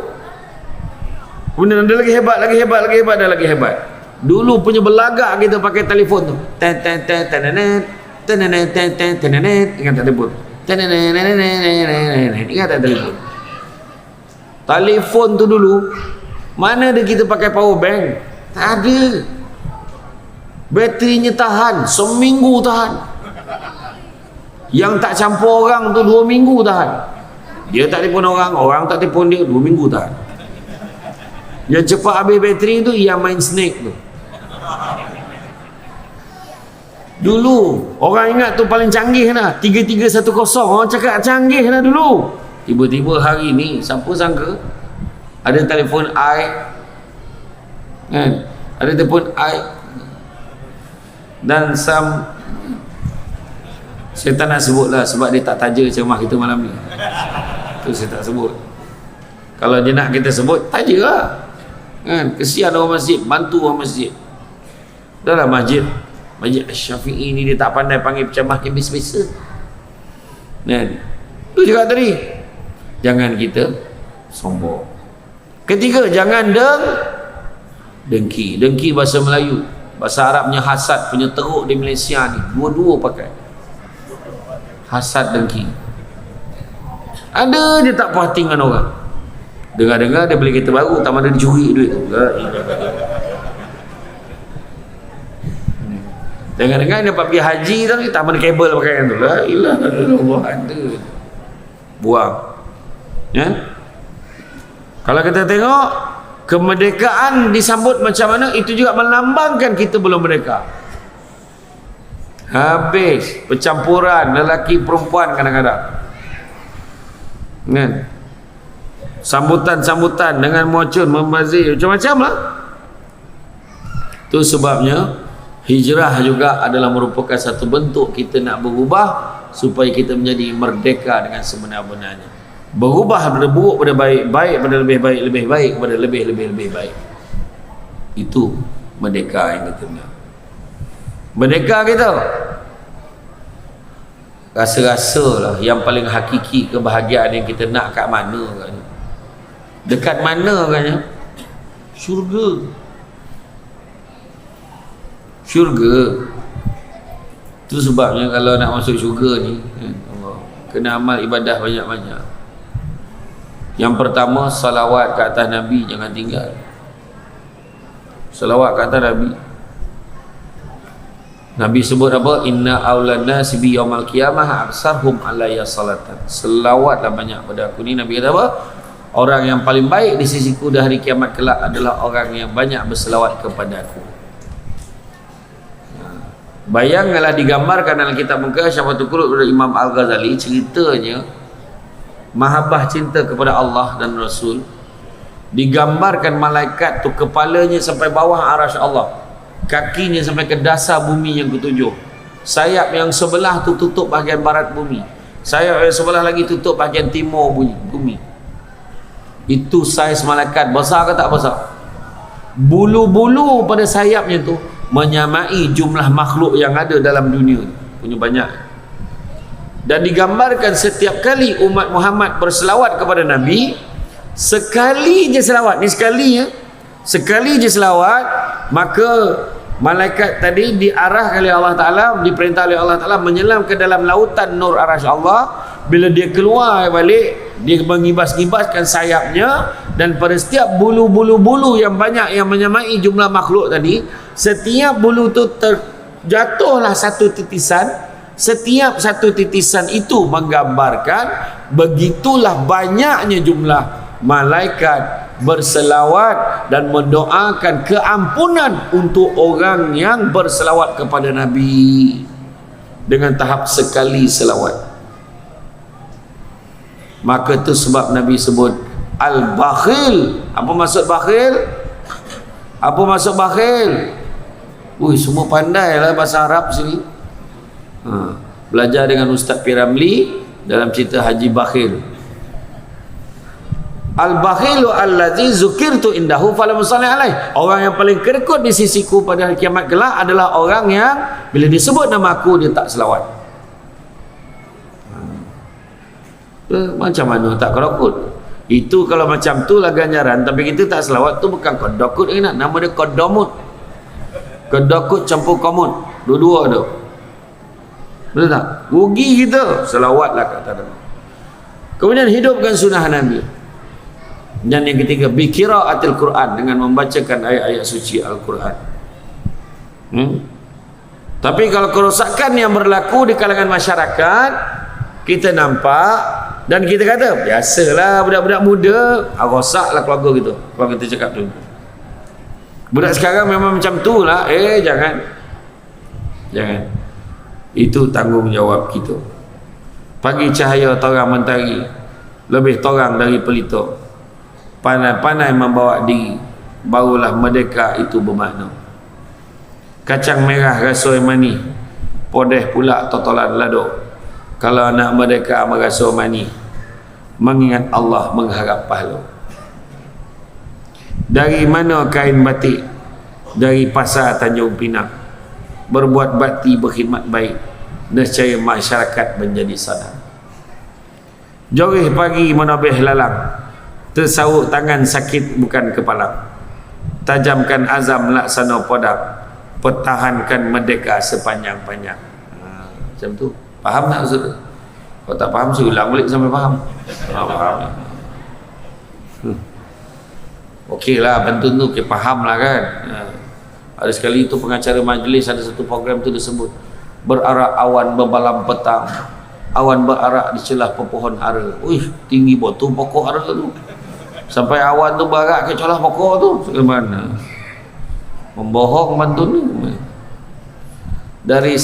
Kemudian ada lagi hebat, lagi hebat, lagi hebat, dan lagi hebat. Dulu punya belagak kita pakai telefon tu, ingat tak telefon? Ingat tak telefon? Telefon tu dulu Mana ada kita pakai power bank? Tak ada. Baterinya tahan, seminggu tahan. Yang tak campur orang tu 2 minggu tahan. Dia tak telefon orang, orang tak telefon dia, 2 minggu tahan. Yang cepat habis bateri tu yang main snake tu. Dulu orang ingat tu paling canggih lah, 3310. Orang cakap canggih lah dulu. Tiba-tiba hari ni siapa sangka ada telefon I kan? Ada telefon I dan saya tak nak sebut lah sebab dia tak taja ceramah kita malam ni. Tu saya tak sebut. Kalau dia nak kita sebut, taja lah kan? Kesian orang masjid, bantu orang masjid. Dah lah Masjid Syafi'i ni dia tak pandai panggil ceramah yang biasa-biasa kan? Tu cakap tadi, jangan kita sombong. Ketiga, jangan dengki. Dengki bahasa Melayu, bahasa Arabnya hasad, punya teruk di Malaysia ni dua-dua pakai. Hasad, dengki. Ada je tak puas hati dengan orang. Dengar-dengar dia beli kereta baru, tak mana dia curi duit tu. Dengar-dengar dia dapat pergi haji tadi, tak mana kabel pakai tu. La ilaha illallah, ada. Buang. Ya? Kalau kita tengok kemerdekaan disambut macam mana, itu juga melambangkan kita belum merdeka. Habis percampuran lelaki perempuan kadang-kadang. Kan? Sambutan-sambutan dengan muacun, membazir, macam-macam lah. Itu sebabnya hijrah juga adalah merupakan satu bentuk kita nak berubah supaya kita menjadi merdeka dengan sebenar-benarnya. Berubah pada buruk pada baik, baik pada lebih baik, lebih baik pada lebih baik. Itu merdeka yang kita nak. Merdeka kita rasa-rasa lah yang paling hakiki kebahagiaan yang kita nak kat mana katnya? Dekat mana katnya? Syurga. Syurga. Itu sebabnya kalau nak masuk syurga ni kena amal ibadah banyak-banyak. Yang pertama, salawat ke atas Nabi jangan tinggal. Salawat ke atas Nabi. Nabi sebut apa? Inna awlan nasi bi yaumal qiyamah aksarhum alayya salatan. Selawatlah banyak pada aku ni. Nabi kata apa? Orang yang paling baik di sisiku di hari kiamat kelak adalah orang yang banyak berselawat kepada aku. Bayangkanlah, digambarkan dalam kitab Muka Syafatul Qulub oleh Imam Al-Ghazali, ceritanya mahabbah cinta kepada Allah dan Rasul. Digambarkan malaikat tu kepalanya sampai bawah arasy Allah, kakinya sampai ke dasar bumi yang ketujuh, sayap yang sebelah tu tutup bahagian barat bumi, sayap yang sebelah lagi tutup bahagian timur bumi. Itu saiz malaikat. Besar ke tak besar? Bulu-bulu pada sayapnya tu menyamai jumlah makhluk yang ada dalam dunia, punya banyak. Dan digambarkan setiap kali umat Muhammad berselawat kepada Nabi, sekali je selawat ni, sekali je selawat, maka malaikat tadi diarahkan oleh Allah Ta'ala, diperintah oleh Allah Ta'ala menyelam ke dalam lautan nur arasy Allah. Bila dia keluar balik, dia mengibas-ngibaskan sayapnya, dan pada setiap bulu-bulu yang banyak yang menyamai jumlah makhluk tadi, setiap bulu tu terjatuhlah satu titisan. Setiap satu titisan itu menggambarkan begitulah banyaknya jumlah malaikat berselawat dan mendoakan keampunan untuk orang yang berselawat kepada Nabi dengan tahap sekali selawat. Maka itu sebab Nabi sebut al-bakhil. Apa maksud bakhil? Apa maksud bakhil? Ui, semua pandai lah bahasa Arab sini. Belajar dengan Ustaz Piramli dalam cerita Haji Bakhil. Al-bakhilu allazi zukirtu indahu falam salih alaih. Orang yang paling kerekut di sisiku pada hari kiamat kelak adalah orang yang bila disebut nama aku dia tak selawat. Macam mana tak kerekut? Itu kalau macam tu lah ganjaran, tapi kita tak selawat tu bukan kodokut ingat, nama dia kodomut. Kodokut campur komut, dua-dua tu. Betul tak? Rugi kita. Selawatlah kata Nabi. Kemudian hidupkan sunnah Nabi. Dan yang ketiga, bi qiraatil Quran, dengan membacakan ayat-ayat suci Al-Quran. Tapi kalau kerosakan yang berlaku di kalangan masyarakat, kita nampak dan kita kata biasalah budak-budak muda rosaklah keluarga gitu. Kalau kita cakap tu, budak sekarang memang macam tu lah. Jangan itu tanggungjawab kita. Pagi cahaya terang mentari lebih terang dari pelita. Pandai-pandai membawa diri, barulah merdeka itu bermakna. Kacang merah rasoi manis, podeh pula totolan lado. Kalau nak merdeka merasa manis, mengingat Allah, mengharap pahala. Dari mana kain batik? Dari pasar Tanjung Pinang. Berbuat bakti, berkhidmat baik, nescaya masyarakat menjadi sadar. Jorih pagi menabih lalang, tersawuk tangan sakit bukan kepala. Tajamkan azam laksana podang, pertahankan merdeka sepanjang-panjang. Macam tu. Faham tak maksud? Kalau tak faham, saya ulang balik sampai faham. Faham. Okey lah, bantu tu okay, faham lah kan. Ada sekali tu pengacara majlis, ada satu program tu disebut berarak awan berbalam petang, awan berarak di celah pepohon ara. Tinggi botol pokok ara tu, sampai awan tu berarak ke celah pokok tu. Bagaimana membohong bantu ni. Dari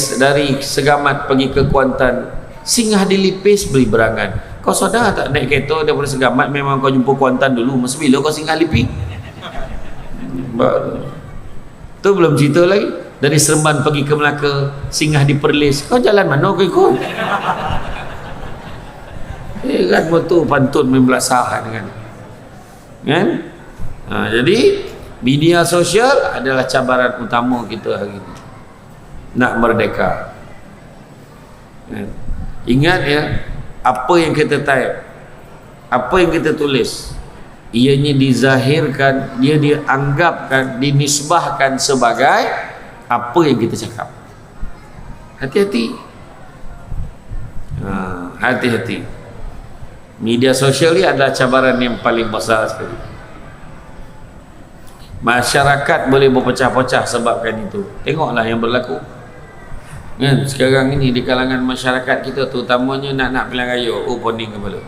Segamat pergi ke Kuantan, singgah di Lipis beli berangan. Kau sadar tak, naik kereta daripada Segamat memang kau jumpa Kuantan dulu. Masa bila kau singgah Lipis? Tu belum cerita lagi. Dari Seremban pergi ke Melaka, singgah di Perlis. Kau jalan mana kau ikut? Kan betul pantun membelasahan kan. Jadi media sosial adalah cabaran utama kita hari ini. Nak merdeka. Ingat ya, apa yang kita type, apa yang kita tulis, ianya dizahirkan, dia dianggapkan, dinisbahkan sebagai apa yang kita cakap. Hati-hati. Hati-hati. Media sosial ini adalah cabaran yang paling besar sekali. Masyarakat boleh berpecah-pecah sebabkan itu. Tengoklah yang berlaku. Sekarang ini di kalangan masyarakat kita, terutamanya nak pilihan raya, poning kepala.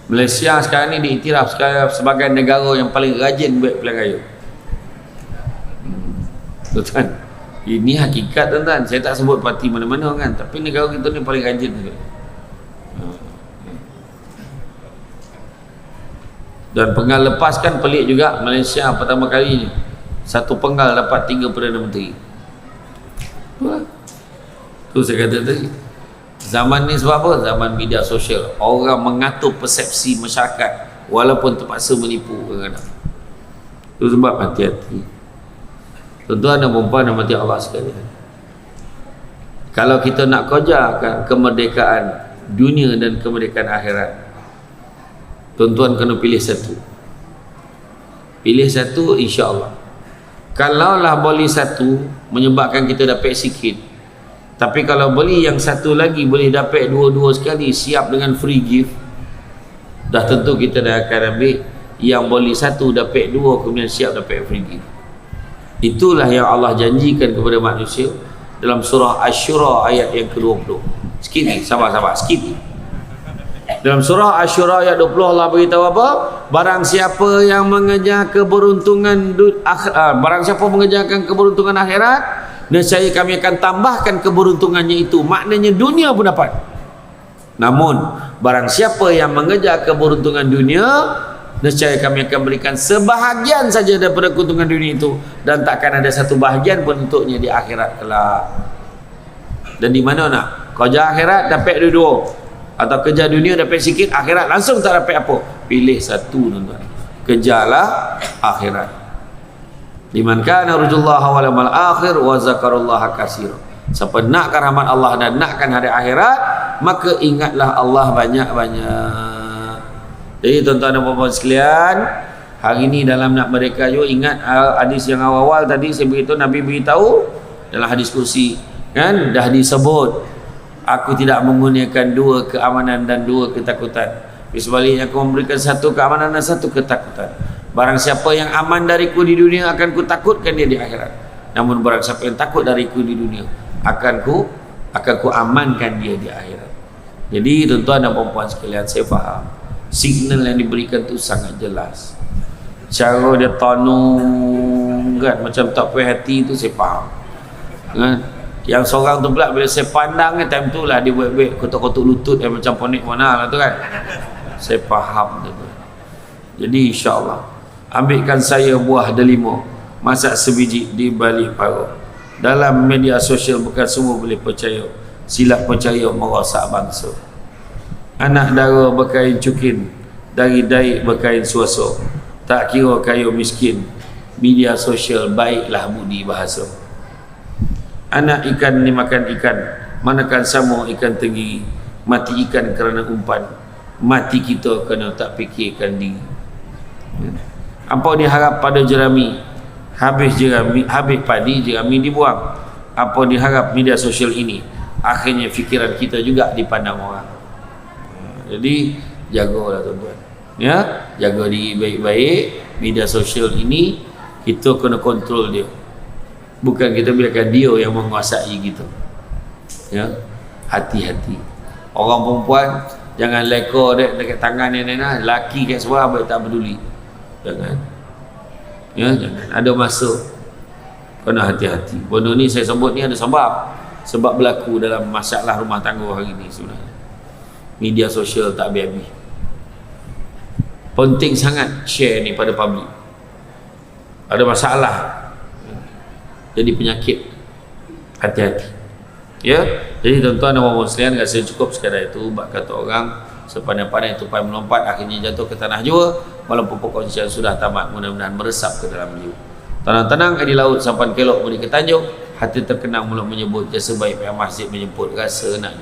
Malaysia sekarang ni diiktiraf sebagai negara yang paling rajin buat pilihan raya. Tuan, ini hakikat tuan-tuan. Saya tak sebut parti mana-mana kan, tapi negara kita ni paling rajin juga. Dan penggal lepas kan pelik juga. Malaysia pertama kali ni satu penggal dapat 3 Perdana Menteri. Tu saya kata tadi, zaman ni sebab apa? Zaman media sosial. Orang mengatur persepsi masyarakat walaupun terpaksa menipu kadang-kadang. Tu sebab hati-hati. Tuan-tuan dan puan-puan dan mati Allah sekalian, kalau kita nak kejarkan kemerdekaan dunia dan kemerdekaan akhirat, tuan-tuan kena pilih satu. Pilih satu, insya-Allah. Kalaulah boleh satu menyebabkan kita dapat sikit, tapi kalau beli yang satu lagi boleh dapat dua-dua sekali, siap dengan free gift, dah tentu kita dah akan ambil yang boleh satu dapat dua, kemudian siap dapat free gift. Itulah yang Allah janjikan kepada manusia dalam surah Asy-Syura ayat yang ke-20. Sikit ni, sabar-sabar, sikit ni. Dalam surah Asy-Syura ayat 20 Allah beritahu apa? Barang siapa yang mengejar keberuntungan barang siapa mengejarkan keberuntungan akhirat, nescaya kami akan tambahkan keberuntungannya itu. Maknanya dunia pun dapat. Namun barang siapa yang mengejar keberuntungan dunia, nescaya kami akan berikan sebahagian saja daripada keuntungan dunia itu, dan takkan ada satu bahagian pun untuknya di akhirat kelak. Dan di mana nak? Kau kejar akhirat dapat dua-dua, atau kejar dunia dapat sikit, akhirat langsung tak dapat apa. Pilih satu tuan-tuan, kejarlah akhirat. Liman kana yarjullaha wal yawmal akhir wa zakarullaha katsira. Siapa nakkan rahmat Allah dan nakkan hari akhirat, maka ingatlah Allah banyak-banyak. Jadi tuan-tuan dan puan-puan sekalian, hari ini dalam nak merdeka juga, ingat hadis yang awal-awal tadi saya beritahu, Nabi beritahu dalam hadis kursi kan, dah disebut, aku tidak menggunakan dua keamanan dan dua ketakutan, Sebaliknya aku memberikan satu keamanan dan satu ketakutan. Barang siapa yang aman dariku di dunia, akan ku takutkan dia di akhirat. Namun barang siapa yang takut dariku di dunia, akan ku amankan dia di akhirat. Jadi tuan-tuan dan puan-puan sekalian, saya faham signal yang diberikan tu sangat jelas. Cara dia tanung kan, macam tak puas hati tu saya faham kan? Yang seorang tu pula bila saya pandang kan, time tu lah dia buat-buat kotak-kotak lutut yang macam ponik mana lah tu kan. Saya faham tu. Jadi insyaAllah ambilkan saya buah delima, masak sebiji di balik parut. Dalam media sosial bukan semua boleh percaya, silap percaya merosak bangsa. Anak dara berkain cukin, dari daik berkain suasa, tak kira kayu miskin, media sosial baiklah budi bahasa. Anak ikan dimakan ikan, manakan sama ikan tenggiri, mati ikan kerana umpan, mati kita kerana tak fikirkan diri. Apa diharap pada jerami, habis padi jerami dibuang. Apa diharap media sosial ini, akhirnya fikiran kita juga dipandang orang. Jadi jagalah tuan-tuan, ya, jaga diri baik-baik. Media sosial ini kita kena kontrol dia, bukan kita biarkan dia yang menguasai kita, ya. Hati-hati orang perempuan, jangan leka dekat tangan ni nah, laki kat sebelah baik tak peduli, jangan, ya, jangan. Ada masa kena hati-hati. Benda ni saya sebut ni ada sebab berlaku dalam masalah rumah tangga hari ni. Sebenarnya media sosial tak habis-habis. Penting sangat share ni pada public. Ada masalah, jadi penyakit, hati-hati, ya. Jadi tuan-tuan dan puan-puan sekalian, rasa cukup sekadar itu. Bak kata orang, sepandai-pandai tupai melompat, akhirnya jatuh ke tanah jua. Walaupun pokok yang sudah tamat, mudah-mudahan meresap ke dalam jiwa. Tenang-tenang di laut sampan kelok muli ke tanjung, hati terkenang mulut menyebut, jasa baik pihak masjid menjemput, rasa nak